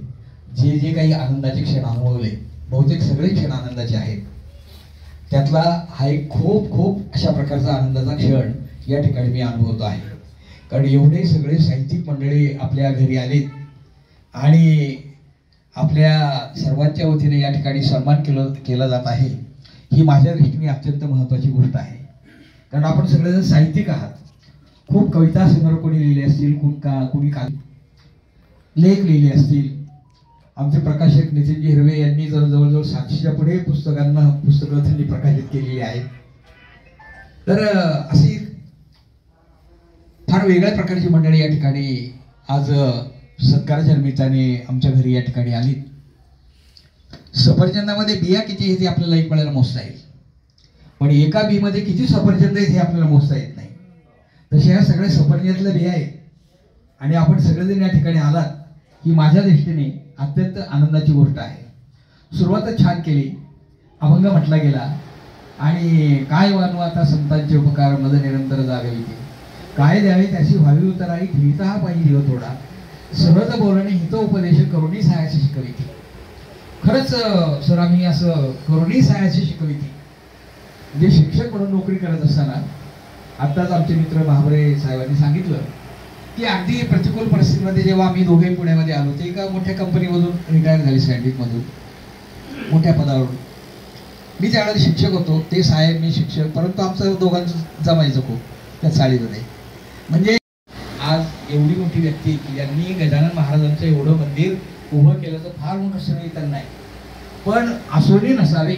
जे जे काही आनंदाचे क्षण अनुभवले, बहुतेक सगळे क्षण आनंदाचे आहेत. त्यातला हा एक खूप खूप अशा प्रकारचा आनंदाचा क्षण या ठिकाणी मी अनुभवतो आहे. कारण एवढे सगळे साहित्यिक मंडळी आपल्या घरी आलेत आणि आपल्या सर्वांच्या वतीने या ठिकाणी सन्मान केला जात आहे. ही माझ्या दृष्टीने अत्यंत महत्त्वाची गोष्ट आहे. कारण आपण सगळेजण साहित्यिक आहात. खूप कविता संग्रह कोणी लिहिले असतील, कोणी लेख लिहिले असतील. आमचे प्रकाशक नितीनजी हिरवे यांनी जवळजवळ 700च्या पुढे पुस्तकं त्यांनी प्रकाशित केलेली आहेत. तर अशी फार वेगळ्या प्रकारची मंडळी या ठिकाणी आज सत्काराच्या निमित्ताने आमच्या घरी या ठिकाणी आली. सफरचंदामध्ये बिया किती आहेत हे आपल्याला एक वेळेला मोजता येईल, पण एका बीमध्ये किती सफरचंद आहेत हे आपल्याला मोजता येत नाही. तसे ह्या सगळ्या सफरचंदातल्या बिया आहेत आणि आपण सगळेजण या ठिकाणी आलात ही माझ्या दृष्टीने अत्यंत आनंदाची गोष्ट आहे. सुरुवातच छान केली, अभंग म्हटला गेला आणि काय वानू आता संतांचे उपकार मद निरंतर जागवी ते काय द्यावे त्याची व्हावी उतराई ठेविता हा पाहिजे दिव थोडा सहज बोलणे हित उपदेश करुणी सायाची शिकविती. खरंच सर आम्ही असं करुणी सायाची शिकविती म्हणजे शिक्षक म्हणून नोकरी करत असताना आत्ताच आमचे मित्र महाबरे साहेबांनी सांगितलं की अगदी प्रतिकूल परिस्थितीमध्ये जेव्हा आम्ही दोघे पुण्यामध्ये आलो ते एका मोठ्या कंपनीमधून रिटायर झाले, सँडविकमधून मोठ्या पदावरून. मी त्यावेळेला शिक्षक होतो, ते साहेब मी शिक्षक, परंतु आमचं दोघांचं जमायचं खूप त्या चाळीमध्ये. म्हणजे आज एवढी मोठी व्यक्ती की ज्यांनी गजानन महाराजांचं एवढं मंदिर उभं केलं तर फार मोठं श्रेय त्यांना आहे. पण असोनी नसावे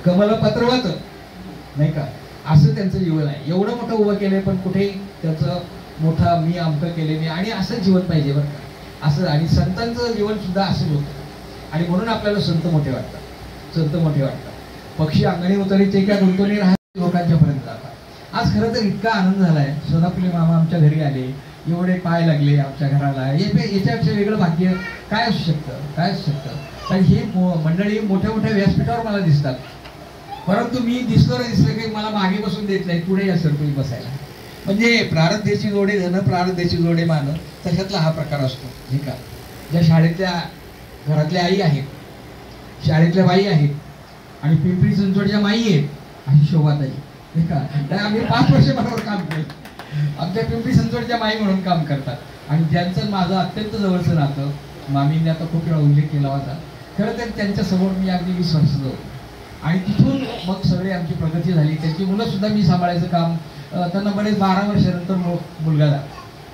कमलपत्रवत नाही का असं त्यांचं जीवन आहे. एवढं मोठं उभं केलंय पण कुठेही त्याचं मोठा मी अमकं केले नाही आणि असं जीवन पाहिजे बरं का असं. आणि संतांचं जीवन सुद्धा असंच होतं आणि म्हणून आपल्याला संत मोठे वाटतात. पक्षी अंगणी उतरीचे किंवा गुंतवणी राहत लोकांच्या पर्यंत जातात. आज खरं तर इतका आनंद झालाय. सदाफुले मामा आमच्या घरी आले, एवढे पाय लागले आमच्या घराला. याच्यापेक्षा वेगळं भाग्य काय असू शकतं. कारण ही मंडळी मोठ्या मोठ्या व्यासपीठावर मला दिसतात, परंतु मी दिसलं की मला मागे बसून देत नाही, पुढे या सरपळी बसायला. म्हणजे प्रारब्धेची जोडे धन प्रारब्धेची जोडे मान तशातला हा प्रकार असतो. ठीक आहे. ज्या शाळेतल्या घरातल्या आई आहेत, शाळेतल्या बाई आहेत आणि पिंपरी चिंचवडच्या माई आहेत अशी शोभाताई ठीक आहे. आम्ही 5 वर्ष बरोबर काम केलं. आमच्या पिंपरी चिंचवडच्या माई म्हणून काम करतात आणि ज्यांचं माझं अत्यंत जवळचं नातं. मामींनी आता खूप वेळा उल्लेख केला होता. खरं तर त्यांच्यासमोर मी अगदी 20 वर्षाचं होतो आणि तिथून मग सगळे आमची प्रगती झाली. त्यांची मुलं सुद्धा मी सांभाळायचं काम. त्यांना बरेच 12 वर्षानंतर मुलगा झाला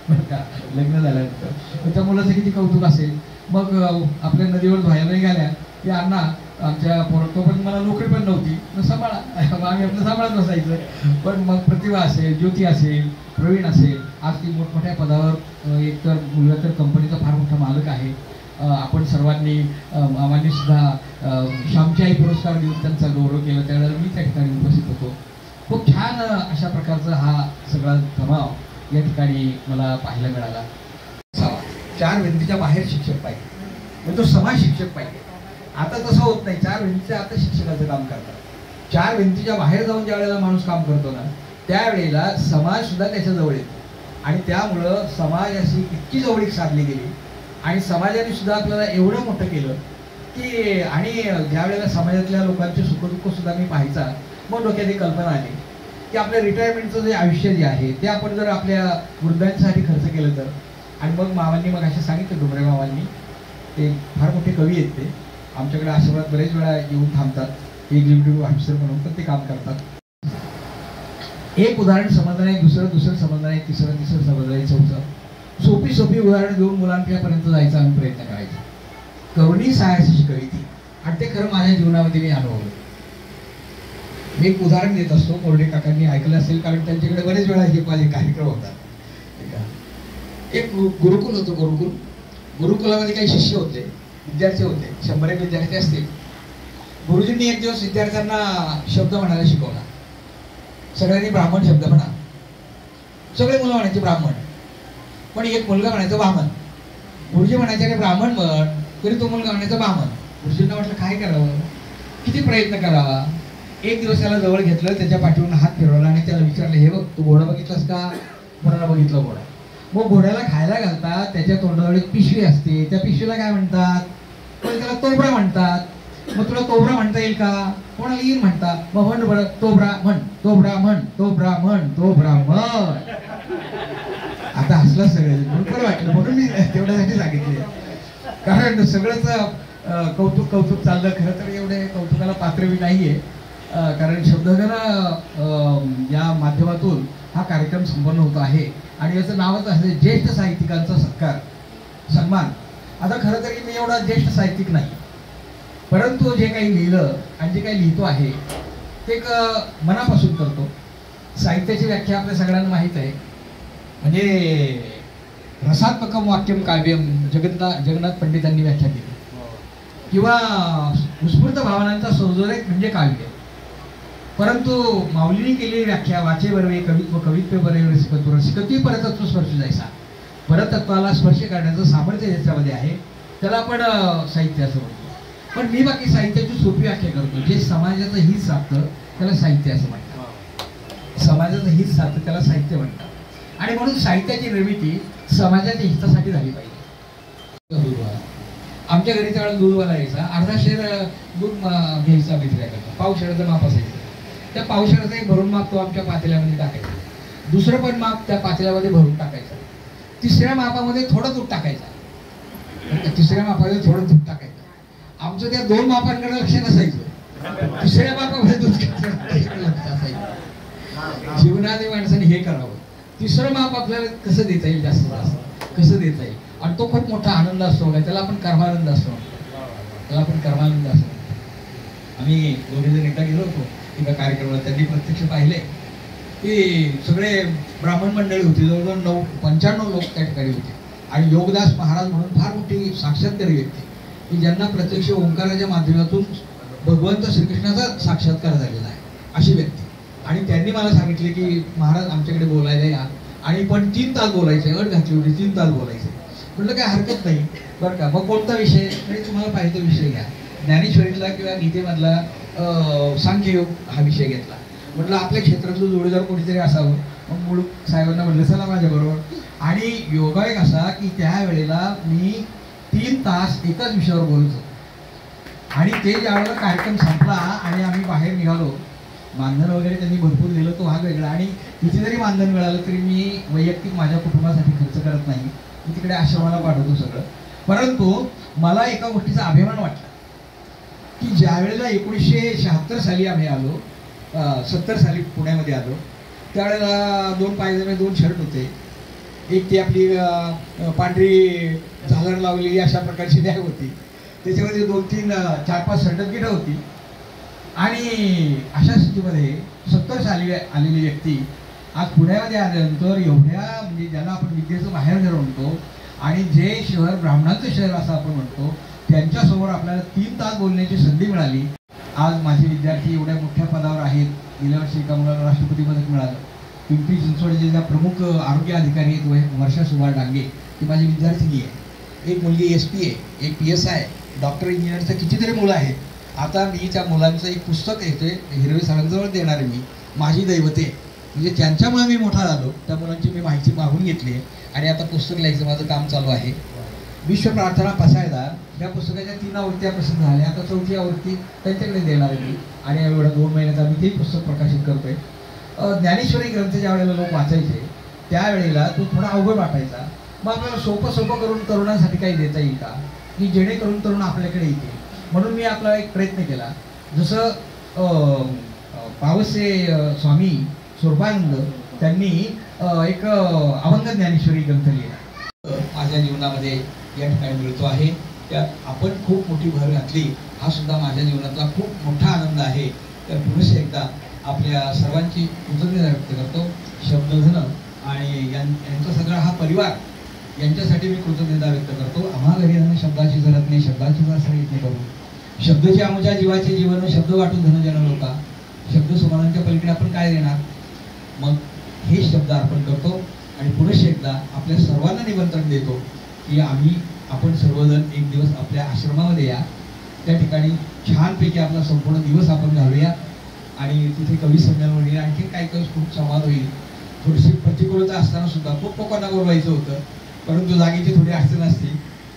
बरं का, लग्न झाल्यानंतर. त्या मुलाचं किती कौतुक असेल. मग आपल्या नदीवर व्हायला निघाल्या की अण्णा आमच्या तोपर्यंत मला नोकरी पण नव्हती, मग सांभाळा. आम्ही आपलं सांभाळत बसायचं. पण मग प्रतिभा असेल, ज्योती असेल, प्रवीण असेल, आज ती मोठमोठ्या पदावर एकतर मुलगा तर कंपनीचा फार मोठा मालक आहे. आपण सर्वांनी आम्हाने सुद्धा श्यामची पुरस्कार देऊन त्यांचा गौरव केला. त्यावेळेला मी त्या ठिकाणी उपस्थित होतो. खूप छान अशा प्रकारचा हा सगळा जमाव या ठिकाणी मला पाहायला मिळाला. 4 भिंतीच्या बाहेर शिक्षक पाहिजे, म्हणजे तो समाज शिक्षक पाहिजे. आता तसं होत नाही. 4 भिंतीच्या आता शिक्षकाचं काम करतात. 4 भिंतीच्या बाहेर जाऊन ज्या वेळेला माणूस काम करतो ना त्यावेळेला समाज सुद्धा त्याच्याजवळ येतो आणि त्यामुळं समाजाशी इतकी जवळीक साधली गेली आणि समाजाने सुद्धा आपल्याला एवढं मोठं केलं की आणि ज्या वेळेला समाजातल्या लोकांचे सुखदुःख सुद्धा मी पाहायचा. मग डोक्यात एक कल्पना आली की आपल्या रिटायरमेंटचं जे आयुष्य जे आहे ते आपण जर आपल्या वृद्धांसाठी खर्च केलं तर. आणि मग मामांनी मग असे सांगितलं, डुमरे मामांनी, ते फार मोठे कवी आहेत, ते आमच्याकडे आश्रमात बरेच वेळा येऊन थांबतात, एक्झिक्युटिव्ह ऑफिसर म्हणून पण ते काम करतात. एक उदाहरण समजलं नाही, दुसरं समजलं नाही, तिसरं समजलं नाही, चौथं सोपी उदाहरण देऊन मुलांपर्यंत जायचा आम्ही प्रयत्न करायचा. करुणी सहाय्याची शिकवी ती, आणि ते खरं माझ्या जीवनामध्ये मी अनुभवलं. मी एक उदाहरण देत असतो, कोरडे काकांनी ऐकलं असेल, कारण त्यांच्याकडे बरेच वेळा हे माझे कार्यक्रम होतात. एक गुरुकुल होतं. गुरुकुलामध्ये काही शिष्य होते, विद्यार्थी होते, 100 विद्यार्थी असतील. गुरुजींनी एक दिवस विद्यार्थ्यांना शब्द म्हणायला शिकवला. सगळ्यांनी ब्राह्मण शब्द म्हणा. सगळे मुलं म्हणायचे ब्राह्मण, पण एक मुलगा म्हणायचा वामन. गुरुजी म्हणायचे अरे ब्राह्मण म्हण, तरी तो मुलगा म्हणायचा वामन. गुरुजींना म्हटलं काय करावं, किती प्रयत्न करावा. एक दिवस त्याला जवळ घेतलं, त्याच्या पाठीवरून हात फिरवला आणि त्याला विचारलं, हे बघ तू घोडा बघितलास का? घोड्याला बघितलं. घोडा. मग घोड्याला खायला घालतात, त्याच्या तोंडावर एक पिशवी असते, त्या पिशवीला काय म्हणतात? पण त्याला तोबरा म्हणतात. मग तुला तोबरा म्हणता येईल का? कोणाला येईल म्हणता? मग म्हण बरं, तोबरा म्हण, तोबरा म्हण, तोबरा म्हण, तोबरा म्हण. आता हसला सगळे, बरं वाटलं म्हणून मी तेवढ्यासाठी सांगितले. कारण सगळंच कौतुक चाललं. खरं तर एवढे कौतुकाला पात्र मी नाहीये, कारण शब्दगण या माध्यमातून हा कार्यक्रम संपन्न होत आहे आणि याचं नावच आहे ज्येष्ठ साहित्यिकांचा सन्मान. आता खरं तरी मी एवढा ज्येष्ठ साहित्यिक नाही, परंतु जे काही लिहिलं आणि जे काही लिहितो आहे ते एक मनापासून करतो. साहित्याची व्याख्या आपल्या सगळ्यांना माहीत आहे, म्हणजे रसात्मकम वाक्यम काव्यम जगन्नाथ पंडितांनी व्याख्या केली, किंवा उत्स्फूर्त भावनांचा संजोग म्हणजे काव्य. परंतु माऊलीने केलेली व्याख्या वाचे बरवे कवित्व कवित्व बरे रसिकत्व रसिकत्व परतत्व स्पर्श जायचा. परतत्वाला स्पर्श करण्याचं सामर्थ्य ज्याच्यामध्ये आहे त्याला आपण साहित्य असं म्हणतो. पण मी बाकी साहित्याची सोपी व्याख्या करतो. जे समाजाचं हित साधतं त्याला साहित्य असं म्हणतात. समाजाचं हित साधतं त्याला साहित्य म्हणतात. आणि म्हणून साहित्याची निर्मिती समाजाच्या हितासाठी झाली पाहिजे. आमच्या घरी त्यावेळेला दूधवाला यायचा, अर्धा शेर दूध घ्यायचा विक्रीकरता, पावशेराचं माप असायचं. त्या पावशेराचं एक भरून माप तो आमच्या पातेल्यामध्ये टाकायचा, दुसरं पण माप त्या पातेल्यामध्ये भरून टाकायचं, तिसऱ्या मापामध्ये थोडं दूध टाकायचं, तिसऱ्या मापामध्ये थोडं दूध टाकायचं. आमचं त्या 2 मापांकडे लक्ष नसायचं, तिसऱ्या मापामध्ये दूध लक्ष असायचं. जीवनाने माणसाने हे करावं, तिसरं माप आपल्याला कसं देता येईल, जास्तीत जास्त कसं देता येईल. आणि तो खूप मोठा आनंद असतो, त्याला आपण कर्मानंद असतो, आम्ही दोघेजण एकदा गेलो होतो एका कार्यक्रमाला, त्यांनी प्रत्यक्ष पाहिले की सगळे ब्राह्मण मंडळी होती, जवळजवळ 95 लोक त्या ठिकाणी होते. आणि योगदास महाराज म्हणून फार मोठी साक्षात्कारी व्यक्ती, की ज्यांना प्रत्यक्ष ओंकाराच्या माध्यमातून भगवंत श्रीकृष्णाचा साक्षात्कार झालेला आहे, अशी व्यक्ती. आणि त्यांनी मला सांगितले की महाराज आमच्याकडे बोलायला या, आणि पण 3 तास बोलायचे, अट घातली होती 3 तास बोलायचे. म्हटलं काय हरकत नाही बरं का. मग कोणता विषय? तरी तुम्हाला पाहिजे तो विषय घ्या. ज्ञानेश्वरीतला किंवा गीतेमधला सांख्ययोग हा विषय घेतला. म्हटलं आपल्या क्षेत्रातलं जोडीदार कोणीतरी असावं. मग मुळू साहेबांना म्हटलं चला माझ्याबरोबर. आणि योगायोग असा की त्यावेळेला मी 3 तास एकाच विषयावर बोलत होतो. आणि ते ज्यावेळेला कार्यक्रम संपला आणि आम्ही बाहेर निघालो, मानधन वगैरे त्यांनी भरपूर दिलं, तो भाग वेगळा. आणि किती जरी मानधन मिळालं तरी मी वैयक्तिक माझ्या कुटुंबासाठी खर्च करत नाही, मी तिकडे आश्रमाला पाठवतो सगळं. परंतु मला एका गोष्टीचा अभिमान वाटला की ज्या वेळेला 1976 साली आम्ही आलो, 70 साली पुण्यामध्ये आलो, त्यावेळेला 2 पायजमे 2 शर्ट होते, एक ती आपली पांढरी झालर लावलेली अशा प्रकारची बॅग होती, त्याच्यामध्ये 2-3 4-5 सर्टिफिकेट होती. आणि अशा स्थितीमध्ये 70 साली आलेली व्यक्ती आज पुण्यामध्ये आल्यानंतर एवढ्या, म्हणजे ज्याला आपण विद्येचं माहेरघर म्हणतो आणि जे शहर ब्राह्मणांचं शहर असं आपण म्हणतो, त्यांच्यासमोर आपल्याला 3 तास बोलण्याची संधी मिळाली. आज माझे विद्यार्थी एवढ्या मोठ्या पदावर आहेत. गेल्या वर्षी एका मुलाला राष्ट्रपती पदक मिळालं. पिंपरी चिंचवड जिल्हा प्रमुख आरोग्य अधिकारी आहेत वर्षा सुभाष डांगे, ती माझी विद्यार्थिनी आहे. एक मुलगी SP आहे, एक PSI, डॉक्टर इंजिनियरचं कितीतरी मुलं आहेत. आता मी त्या मुलांचं एक पुस्तक येते हिरवे सरांजवळ देणार आहे, मी माझी दैवते, म्हणजे त्यांच्यामुळे मी मोठा झालो. त्या मुलांची मी माहिती मागून घेतली आहे आणि आता पुस्तक लिहायचं माझं काम चालू आहे. विश्व प्रार्थना पसायदार या पुस्तकाच्या 3 आवृत्त्या प्रसिद्ध झाल्या. आता 4थी आवृत्ती त्यांच्याकडे देणार आहे मी, आणि एवढ्या 2 महिन्यात आम्ही ते पुस्तक प्रकाशित करतोय. ज्ञानेश्वरी ग्रंथ ज्या वेळेला लोक वाचायचे त्यावेळेला तो थोडा अवघड वाटायचा. मग आपल्याला सोपं करून तरुणांसाठी काही देता येईल का, की जेणेकरून तरुण आपल्याकडे येतील. म्हणून मी आपला एक प्रयत्न केला. जसं पावसे स्वामी स्वरूपानंद त्यांनी एक अभंग ज्ञानेश्वरी ग्रंथ लिहिला. माझ्या जीवनामध्ये या ठिकाणी मिळतो आहे. त्यात आपण खूप मोठी भर घातली, हा सुद्धा माझ्या जीवनातला खूप मोठा आनंद आहे. तर पुरुष एकदा आपल्या सर्वांची कृतज्ञता व्यक्त करतो. शब्दधन आणि यांचा सगळा हा परिवार यांच्यासाठी मी कृतज्ञता व्यक्त करतो. आम्हा घरी शब्दाची जरत नाही, शब्दाची जर करू शब्दचे आमच्या जीवाचे जीवन, शब्द वाटून धन जन लोका, शब्द सुमानांच्या पलीकडे आपण काय देणार. मग हे शब्द अर्पण करतो आणि पुरुष एकदा आपल्या सर्वांना निमंत्रण देतो की आपण सर्वजण एक दिवस आपल्या आश्रमामध्ये या. त्या ठिकाणी छानपैकी आपला संपूर्ण दिवस आपण घालूया आणि तिथे कवी संमेलन होईल, आणखी काही खूप संवाद होईल. थोडीशी प्रतिकूलता असताना सुद्धा खूप लोकांना बोलवायचं होतं, परंतु जागेची थोडी अडचण असते.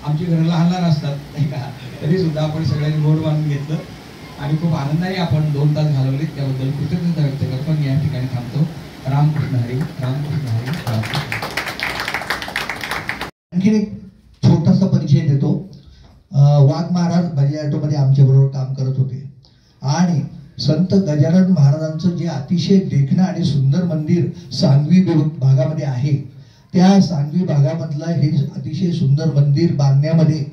आमची घरं लहान लहान असतात नाही का, तरी सुद्धा आपण सगळ्यांनी गोड बांधून घेतलं आणि खूप आनंदाने आपण 2 तास घालवले. त्याबद्दल कृतज्ञता व्यक्त करतो आणि या ठिकाणी थांबतो. रामकृष्ण हरी, रामकृष्ण हरी, रामकृष्ण. आणखी एक छोटासा परिचय देतो. वाघ महाराज बजाज ऑटोमध्ये आमच्या बरोबर काम करत होते आणि संत गजानन महाराजांचं जे अतिशय देखणं आणि सुंदर मंदिर सांगवी भागामध्ये आहे, त्या सांगवी भागामधला हे अतिशय सुंदर मंदिर बांधण्यामध्ये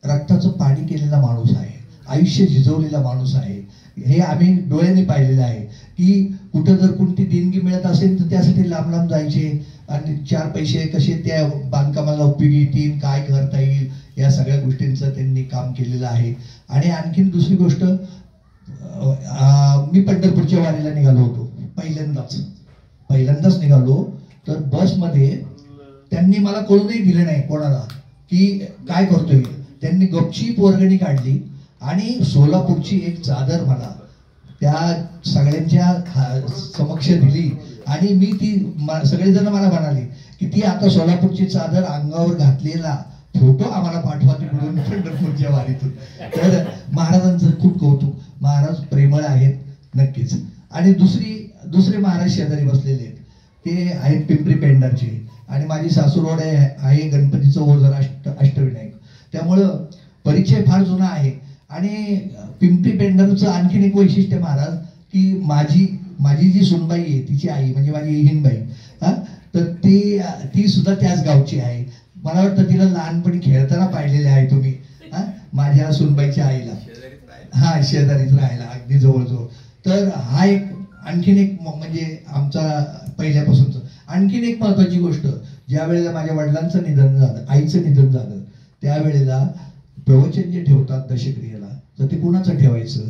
रक्ताचं पाणी केलेला माणूस आहे, आयुष्य झिजवलेला माणूस आहे. हे आम्ही डोळ्यांनी पाहिलेलं आहे की कुठं जर कोणती देणगी मिळत असेल तर त्यासाठी लांब लांब जायचे आणि 4 पैसे कसे त्या बांधकामाला उपयोगी येतील, काय करता येईल, या सगळ्या गोष्टींचं त्यांनी काम केलेलं आहे. आणि आणखीन दुसरी गोष्ट, मी पंढरपूरच्या वारीला निघालो होतो पहिल्यांदाच निघालो. तर बसमध्ये त्यांनी मला कळूनही दिलं नाही कोणाला की काय करतोय. त्यांनी गपचीप वर्गणी काढली आणि सोलापूरची एक चादर मला त्या सगळ्यांच्या समक्ष दिली आणि मी ती सगळेजण मला म्हणाले की ती आता सोलापूरची चादर अंगावर घातलेला फोटो आम्हाला पाठवा तिकडून पंढरपूरच्या वारीतून. तर महाराजांचं खूप कौतुक. महाराज प्रेमळ आहेत नक्कीच. आणि दुसरे महाराज शेजारी बसलेले आहेत, ते आहेत पिंपरी पेंढारचे आणि माझी सासूरोड आहे गणपतीचं ओझर अष्टविनायक, त्यामुळं परिचय फार जुना आहे. आणि पिंपरी पेंढारचं आणखीन एक वैशिष्ट्य महाराज की माझी जी सुनबाई आहे तिची आई म्हणजे माझी हिनबाई, तर ती सुद्धा त्याच गावची आहे. मला वाटतं तिला लहानपणी खेळताना पाहिलेले आहे तुम्ही माझ्या सुनबाईच्या आईला. हा, शेजारीच राहायला अगदी जवळजवळ. तर हा एक आणखीन एक म्हणजे आमचा पहिल्यापासूनच. आणखीन एक महत्वाची गोष्ट, ज्या वेळेला माझ्या वडिलांचं निधन झालं, आईचं निधन झालं, त्यावेळेला प्रवचन जे ठेवतात दशक्रियेला, तर ते कुणाचं ठेवायचं.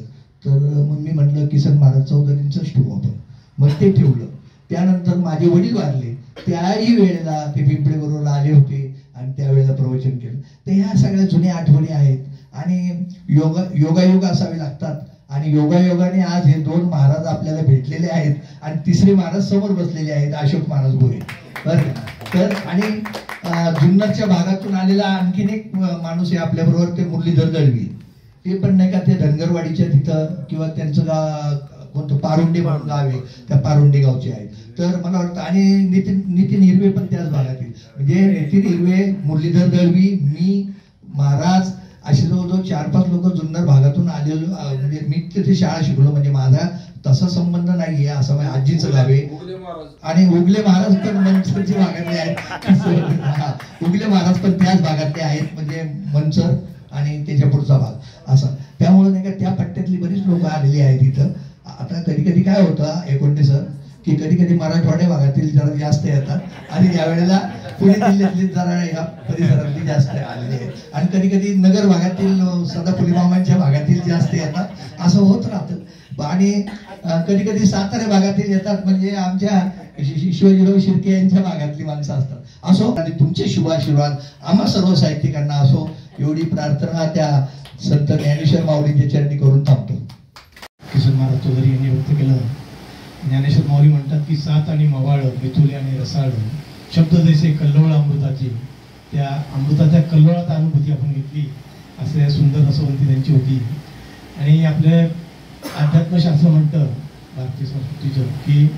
तर मग मी म्हटलं किसन महाराज चौधरींचंच ठेवू आपण. मग ते ठेवलं. त्यानंतर माझे वडील वारले, त्याही वेळेला ते पिंपळे बरोबर आले होते आणि त्यावेळेला प्रवचन केलं. तर ह्या सगळ्या जुन्या आठवणी आहेत आणि योगायोग असावे लागतात. आणि योगायोगाने आज हे 2 महाराज आपल्याला भेटलेले आहेत आणि 3रे महाराज समोर बसलेले आहेत, अशोक महाराज गोरे. बरं, तर आणि जुन्नरच्या भागातून आलेला आणखीन एक माणूस आहे आपल्याबरोबर, ते मुरलीधर दळवी. ते पण नाही का ते धनगरवाडीच्या तिथं किंवा त्यांचं कोणतं पारुंडे म्हणून गाव आहे, त्या पारुंडे गावचे आहेत. तर मला वाटतं आणि नितीन हिरवे पण त्याच भागातील, म्हणजे नितीन हिरवे, मुरलीधर दळवी, मी, महाराज असे जवळजवळ 4-5 लोक जुन्नर भागातून आलेलो. म्हणजे मी तिथे शाळा शिकलो, म्हणजे माझा तसा संबंध नाहीये, असं माझ्या आजीचं गाव आहे. आणि उगले महाराज पण मनसरच्या भागातले आहेत. उगले महाराज पण त्याच भागातले आहेत, म्हणजे मनसर आणि त्याच्या पुढचा भाग असा. त्यामुळे नाही का त्या पट्ट्यातली बरीच लोक आलेली आहेत इथं. आता कधी कधी काय होतं एकोणते सर की कधी कधी मराठवाड्या भागातील जरा जास्त येतात आणि यावेळेला पुणे जिल्ह्यातली जरा या परिसरातली जास्त आलेली आहेत आणि कधी कधी नगर भागातील सदाफुली मामांच्या भागातील जास्त येतात, असं होत राहतं. आणि कधी कधी सातारा भागातील येतात, म्हणजे आमच्या शिवाजीराव शिर्के यांच्या भागातली माणसं असतात. असो, आणि तुमचे शुभाशीर्वाद आम्हा सर्व साहित्यिकांना असो, एवढी प्रार्थना त्या संत ज्ञानेश्वर माऊलींच्या चरणी करून थांबतो. किसन महाराज चौधरी यांनी व्यक्त केलं. ज्ञानेश्वर माऊली म्हणतात की सात आणि मवाळ, मिथुले आणि रसाळ, शब्द जैसे कल्लोळ अमृताची, त्या अमृताच्या कल्लोळात अनुभूती आपण घेतली, असे सुंदर रसवंती त्यांची होती. आणि आपले अध्यात्मशास्त्र म्हणतं भारतीय संस्कृतीचं की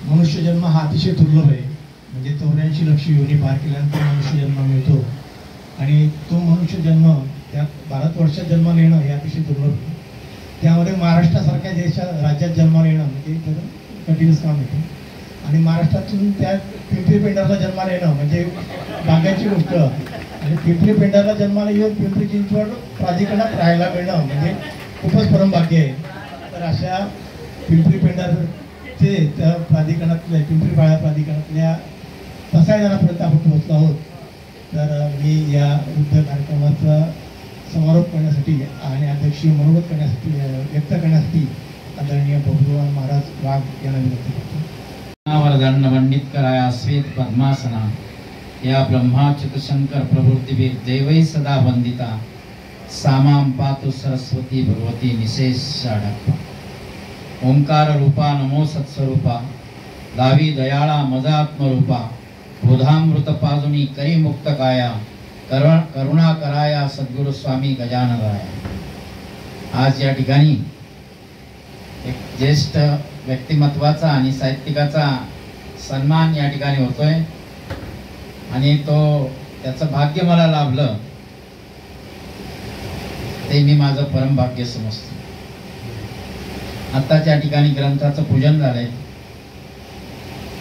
मनुष्यजन्म हा अतिशय दुर्लभ आहे. म्हणजे 84 लक्ष योनी पार केल्यानंतर मनुष्यजन्म मिळतो आणि तो मनुष्यजन्म त्यात भारतवर्षात जन्माला येणं हे अतिशय दुर्लभ आहे. त्यामध्ये महाराष्ट्रासारख्या राज्यात जन्माला येणं म्हणजे कंटिन्युअस काम होतं. आणि महाराष्ट्रातून त्या पिंपरी पेंढारला जन्माला येणं म्हणजे भाग्याची गोष्ट. आणि पिंपरी पेंढारला जन्माला येऊन पिंपरी चिंचवड प्राधिकरणात राहायला मिळणं म्हणजे खूपच परमभाग्य आहे. तर अशा पिंपरी पेंढारचे त्या प्राधिकरणातल्या पिंपरी पाळा प्राधिकरणातल्या 5 जणांपर्यंत आपण पोहोचलो आहोत. तर मी या वृद्ध कार्यक्रमाचा समारोप करण्यासाठी आणि अध्यक्षीय मनोगत करण्यासाठी व्यक्त करण्यासाठी आदरणीय बबुराव महाराज वाघ यांना विनंती करतो. वरदंड वंडित कराया श्वेत पद्मासना या ब्रह्माच्युत शंकर प्रवृत्तिवीर देवै सदा वंदिता सामां पातु सरस्वती भगवती निशेष शाडप्पा ओंकार रूपा नमो सत्स्वरूपा लावी दयाळा मजात्मरूपा बोधामृत पाजुनी करी मुक्त काया करुणा कराया सद्गुरु स्वामी गजानराया. आज या ठिकाणी एक ज्येष्ठ व्यक्तिमत्वाचा आणि साहित्यिकाचा सन्मान या ठिकाणी होतोय आणि त्याचं भाग्य मला लाभलं ते मी माझं परम भाग्य समजतो. आता त्या ठिकाणी ग्रंथाचं पूजन झालंय.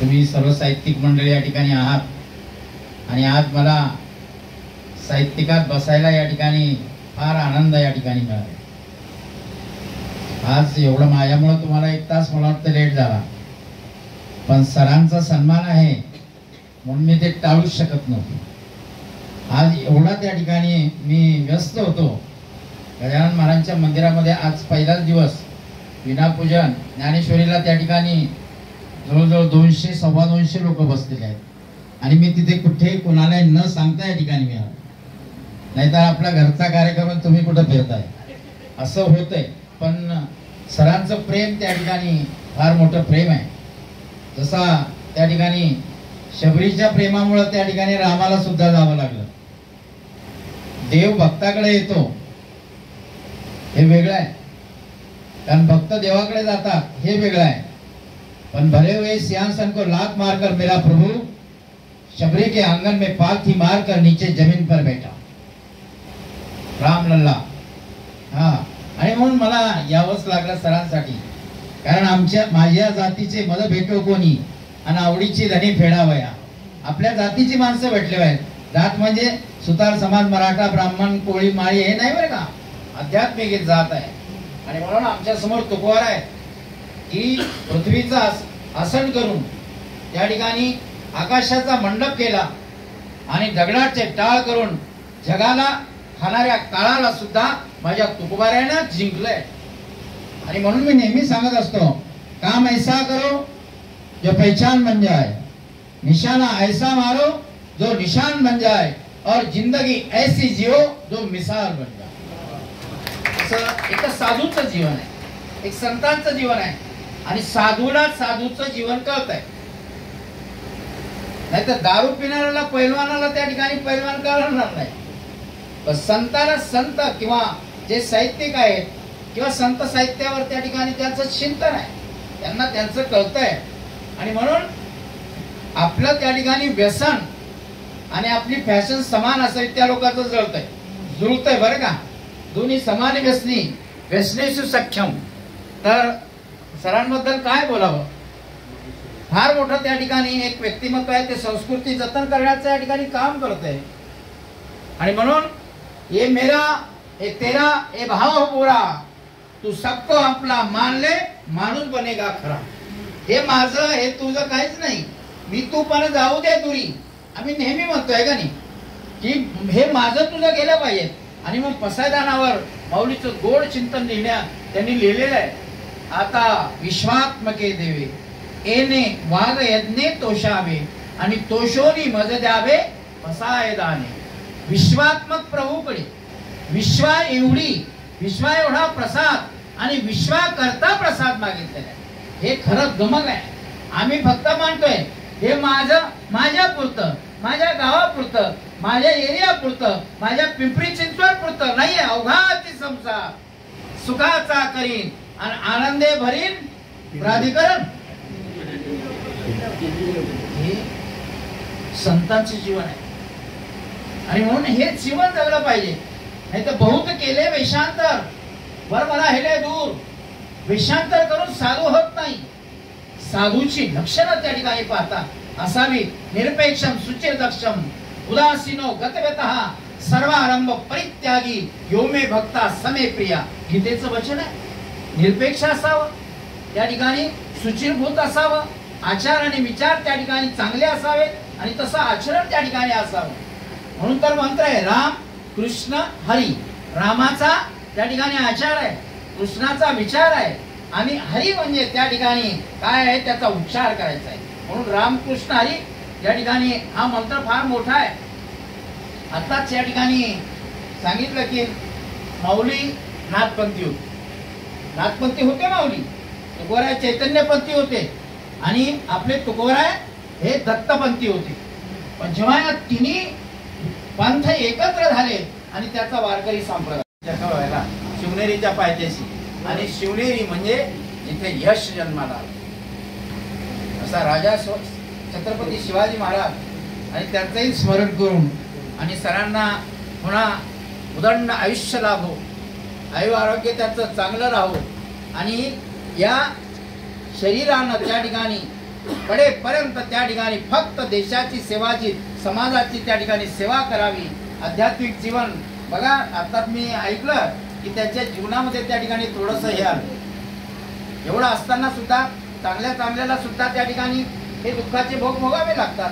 तुम्ही सर्व साहित्यिक मंडळी या ठिकाणी आहात आणि आज मला साहित्यिकात बसायला या ठिकाणी फार आनंद या ठिकाणी मिळाला. आज एवढं माझ्यामुळे तुम्हाला 1 तास मला वाटतं लेट झाला, पण सरांचा सन्मान आहे म्हणून मी ते टाळूच शकत नव्हतो. आज एवढा त्या ठिकाणी मी व्यस्त होतो. गजानन महाराजांच्या मंदिरामध्ये आज पहिलाच दिवस विनापूजन ज्ञानेश्वरीला त्या ठिकाणी जवळजवळ 200-225 लोक बसलेले आहेत आणि मी तिथे कुठे कोणाला न सांगता या ठिकाणी मी आलो. नाहीतर आपला घरचा कार्यक्रम तुम्ही कुठं फिरताय असं होतंय. पण सरांचं प्रेम त्या ठिकाणी फार मोठं प्रेम आहे. जसा त्या ठिकाणी शबरीच्या प्रेमामुळे त्या ठिकाणी रामाला सुद्धा जावं लागलं. देव भक्ताकडे येतो हे वेगळं आहे, कारण भक्त देवाकडे जातात हे वेगळं आहे. पण भरे हुए सिंहासन को लात मारकर मेरा प्रभु शबरी के आंगन में पालथी मारकर नीचे जमीन पर बैठा राम लल्ला. हा, आणि म्हणून मला यावंच लागलं सरांसाठी, कारण माझ्या जातीचे मद भेटो कोणी आणि आवडीची धनी फेडावया. आपल्या जातीची माणसं भेटले आहेत. जात म्हणजे सुतार समाज, मराठा, ब्राह्मण, कोळी, माळी हे नाही बरं का, आध्यात्मिक एक जात आहे. आणि म्हणून आमच्या समोर तुकवार आहे की पृथ्वीचा आसन करून त्या ठिकाणी आकाशाचा मंडप केला आणि दगडाचे टाळ करून जगाला खाणाऱ्या काळाला सुद्धा माझ्या तुकोबाऱ्यानं जिंकलंय. आणि म्हणून मी नेहमी सांगत असतो, काम ऐसा करो जो पहचान बन जाए, निशाना ऐसा मारो जो निशान बन जाए और जिंदगी ऐसी जियो जो मिसाल बन जाए. असं एक साधूचं जीवन आहे, एक संतांचं जीवन आहे. आणि साधूला साधूचं जीवन कळतंय. नाहीतर दारू पिणाऱ्याला पैलवानाला त्या ठिकाणी पैलवान कळणार नाही. पण संताला संत किंवा जे साहित्यिक आहेत किंवा संत साहित्यावर त्या ठिकाणी त्यांचं चिंतन आहे, त्यांना त्यांचं कळतंय. आणि म्हणून आपलं त्या ठिकाणी व्यसन आणि आपली फॅशन समान असावी त्या लोकांचं जुळतंय बरं का. दोन्ही समान व्यसनी व्यसनेशु सक्षम. तर सरांबद्दल काय बोलावं, फार मोठं त्या ठिकाणी एक व्यक्तिमत्व आहे. ते संस्कृती जतन करण्याचं या ठिकाणी काम करत आहे. आणि म्हणून ये मेरा ये तेरा ये भाव हो बुरा, तू सबको आपला मान ले, माणूस बनेगा खरा. हे माझं हे तुझं काहीच नाही, मी तू पण जाऊ दे दुरी. आम्ही नेहमी म्हणतोय का नाही की हे माझं तुझं गेलं पाहिजे. आणि मग पसायदानावर माऊलीचं गोड चिंतन त्यांनी लिहिलेलं आहे. आता विश्वात्मके देवे एने वाघ यज्ञे तोषावे आणि तोषोनी मज द्यावे पसायदाने. विश्वात्मक प्रभूकडे विश्वा एवढा प्रसाद आणि विश्वाकर्ता प्रसाद मागितलेला आहे. हे खरं गमक आहे. आम्ही फक्त मानतोय हे माझ्या पुरतं, माझ्या गावापुरतं, माझ्या एरिया पुरतं, माझ्या पिंपरी चिंचवड पुरतं नाहीये. अवघाती संसार सुखाचा करीन आणि आनंदे भरीन प्राधिकरण. हे संतांचे जीवन आहे. आणि म्हणून हे जीवन जगलं पाहिजे. नाही तर बहुत केले वेशांतर वर मला हेले दूर. वेशांतर करून साधू होत नाही. साधूची लक्षणं त्या ठिकाणी पाहता असावी. निरपेक्षम सुचिर दक्षम उदासीनो गतगतः सर्वारंभ परित्यागी यो मे भक्ता समे प्रिया. गीतेचं वचन आहे. निरपेक्ष असावं, त्या ठिकाणी सुचिरभूत असावं, आचार आणि विचार त्या ठिकाणी चांगले असावे आणि तसं आचरण त्या ठिकाणी असावं. म्हणून तर मंत्र आहे राम कृष्ण हरी. रामाचा त्या ठिकाणी आचार आहे, कृष्णाचा विचार आहे आणि हरी म्हणजे त्या ठिकाणी काय आहे त्याचा उच्चार करायचा आहे. म्हणून राम कृष्ण हरी या ठिकाणी हा मंत्र फार मोठा आहे. आताच या ठिकाणी सांगितलं की माऊली नाथपंथी होते, नाथपंथी होते माऊली, तुकोराय चैतन्यपंथी होते आणि आपले तुकोराय हे दत्तपंथी होते. पण जेव्हा या तिन्ही पंथ एकत्र झाले आणि त्याचा वारकरी संप्रदाय व्हायला शिवनेरीच्या पायथ्याशी, आणि शिवनेरी म्हणजे जिथे यश जन्माला असा राजा छत्रपती शिवाजी महाराज आणि त्यांचंही स्मरण करून आणि सरांना पुन्हा उदंड आयुष्य लाभो, आयु आरोग्य त्याचं चांगलं राहो आणि या शरीरानं त्या ठिकाणी कडेपर्यंत त्या ठिकाणी फक्त देशाची सेवाची समाजाची त्या ठिकाणी सेवा करावी. आध्यात्मिक जीवन बघा, आता मी ऐकलं की त्याच्या जीवनामध्ये त्या ठिकाणी थोडंसं हे आलं. एवढं असताना सुद्धा चांगल्याला सुद्धा त्या ठिकाणी हे दुःखाचे भोग भोगावे लागतात.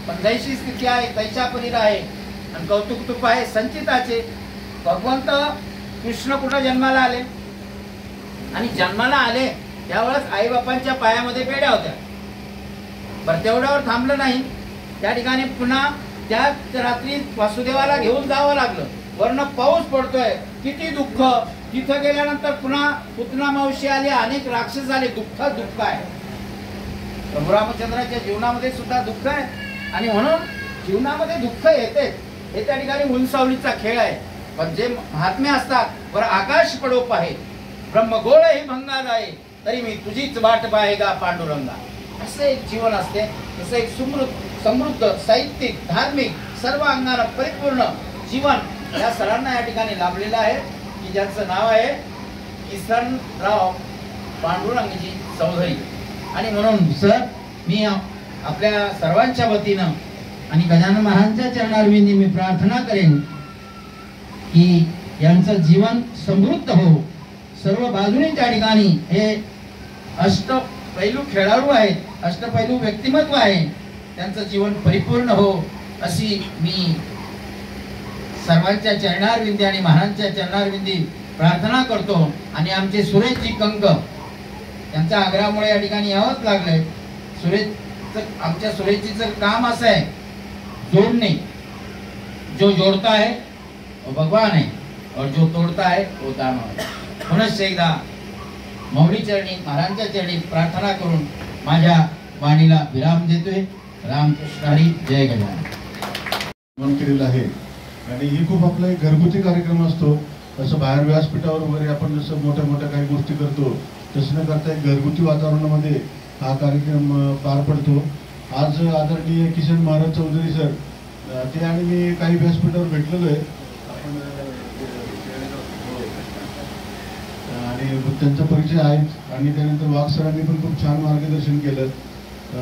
पण जैशी स्थिती आहे तैशा परीर आहे आणि कौतुक तुक आहे संचिताचे. भगवंत कृष्ण कुठं जन्माला आले आणि जन्माला आले त्यावेळेस आई बापांच्या पायामध्ये पेड्या होत्या. बरं तेवढ्यावर थांबलं नाही, त्या ठिकाणी पुन्हा त्याच रात्री वासुदेवाला घेऊन जावं लागलं. वरनं पाऊस पडतोय, किती दुःख. तिथं गेल्यानंतर पुन्हा पुतना मावशी आली, अनेक राक्षस आले. दुःख आहे. प्रभू रामचंद्राच्या जीवनामध्ये सुद्धा दुःख आहे आणि म्हणून जीवनामध्ये दुःख येते. हे त्या ठिकाणी उंचावलीचा खेळ आहे. पण जे महात्मे असतात, बरं आकाश पडोप आहे ब्रह्मगोळ ही भंगा जाय तरी मी तुझीच वाट पाहेगा पांडुरंगा. असं एक जीवन असते. तसं एक समृद्ध साहित्यिक धार्मिक सर्व अंगानं परिपूर्ण जीवन या सरांना या ठिकाणी लाभलेलं आहे की ज्यांचं नाव आहे किसनराव पांडुरंगजी चौधरी. आणि म्हणून सर मी आपल्या सर्वांच्या वतीनं आणि गजानन महाराजांच्या चरणारविंदी मी प्रार्थना करेन की यांचं जीवन समृद्ध हो. सर्व बाजूने त्या ठिकाणी हे अष्टपैलू खेळाडू आहेत, अष्टपैलू व्यक्तिमत्व आहे, त्यांचं जीवन परिपूर्ण हो अशी मी सर्वांच्या चरणारविंदी आणि महाराजांच्या चरणारविंदी प्रार्थना करतो. आणि आमचे सुरेशजी कंक त्यांच्या आग्रहामुळे या ठिकाणी यावंच लागलंय. आमच्या सुरेशजीचं काम असं आहे जोडणे. जो जोड़ता है वो भगवान है और जो तोड़ता है वो दानव है. पुनश्च एकदा मौली चरणी महाराजांच्या चरणी प्रार्थना करून माझ्या वाणीला विराम देतोय. रामकृष्ण हरी. जय गजानन. केलेलं आहे आणि ही खूप आपला एक घरगुती कार्यक्रम असतो. असं बाहेर व्यासपीठावर वगैरे आपण जसं मोठ्या मोठ्या काही गोष्टी करतो तसं न करता एक घरगुती वातावरणामध्ये हा कार्यक्रम पार पडतो. आज आदरणीय किसन महाराज चौधरी सर ते आणि मी काही व्यासपीठावर भेटलेलो आहे आपण आणि त्यांचा परिचय आहेच. आणि त्यानंतर वाघ सरांनी पण खूप छान मार्गदर्शन केलं.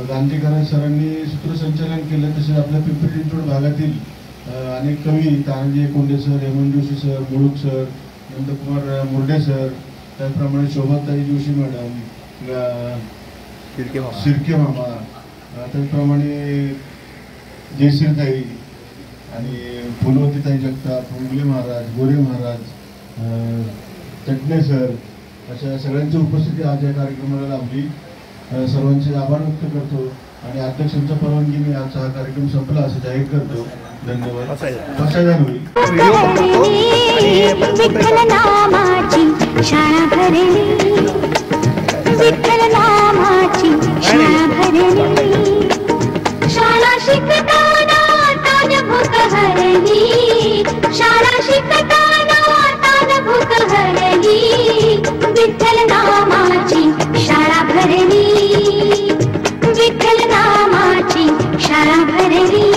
गांधीकर सरांनी सूत्रसंचालन केलं. तसेच आपल्या पिंपरी चिंचवड भागातील अनेक कवी Tanaji Konde sir, Hemant Joshi sir, Muluk sir, Nandkumar Murde sir, त्याचप्रमाणे शोभाताई जोशी मॅडम, शिर्के मामा, त्याचप्रमाणे जयश्रीताई आणि फुलवतीताई जगताप, मुंगले महाराज, गोरे महाराज, चटणे सर, अशा सगळ्यांची उपस्थिती आज या कार्यक्रमाला लाभली. सर्वांचे आभार व्यक्त करतो आणि अध्यक्षांच्या परवानगीने आजचा हा कार्यक्रम संपला असं जाहीर करतो. धन्यवाद. बसायला होईल. विठ्ठल नामाची शाळा भरली, विठ्ठल नामाची शाळा भरली, शाळा शिकताना तान भूक हरली, शाळा शिकताना तान भूक हरली, विठ्ठल नामाची शाळा भरली, विठ्ठल नामाची शाळा भरली.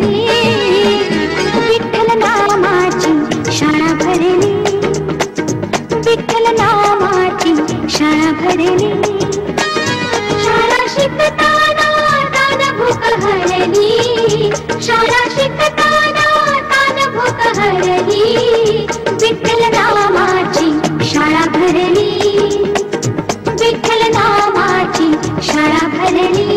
भरली, विठ्ठल नामाची शाळा भरली, विठ्ठल नामाची शाळा भरली. शाळा शिकताना तान भूक हरली, शाळा शिकताना तान भूक हरली, विठ्ठल नामाची शाळा भरली, विठ्ठल नामाची शाळा भरली.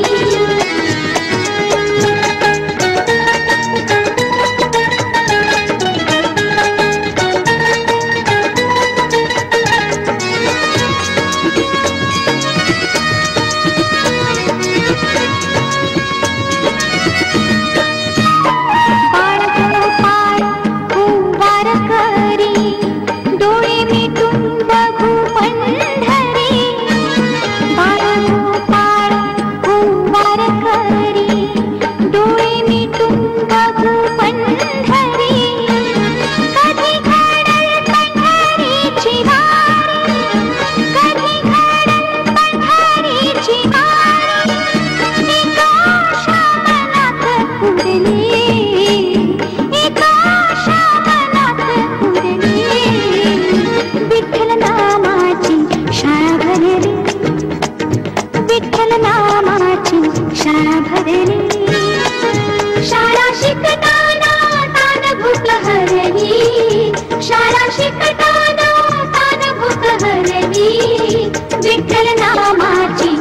विठ्ठल नामाची शाळा भरली, विठ्ठल नामाची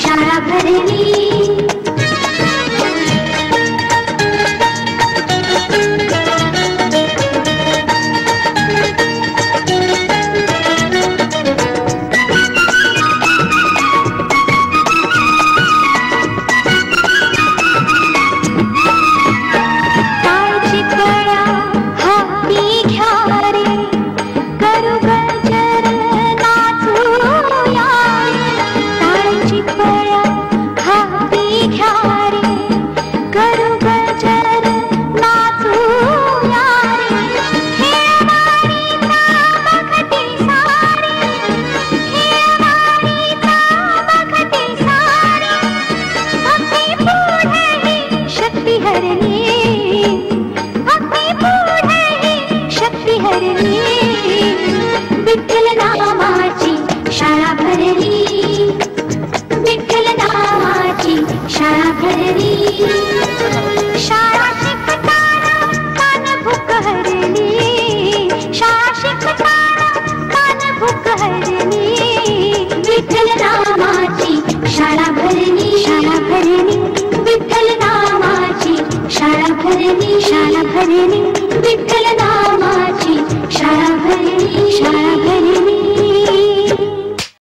शाळा भरली. विठ्ठल नामाची शाळा भरली, विठ्ठल नामाची शाळा भरली. शाळा शिकताना कान भूक हरली, शाळा शिकताना कान भूक हरली, विठ्ठल नामाची शाळा भरली, शाळा भरली, विठ्ठल नामाची शाळा भरली, शाळा भरली, विठ्ठल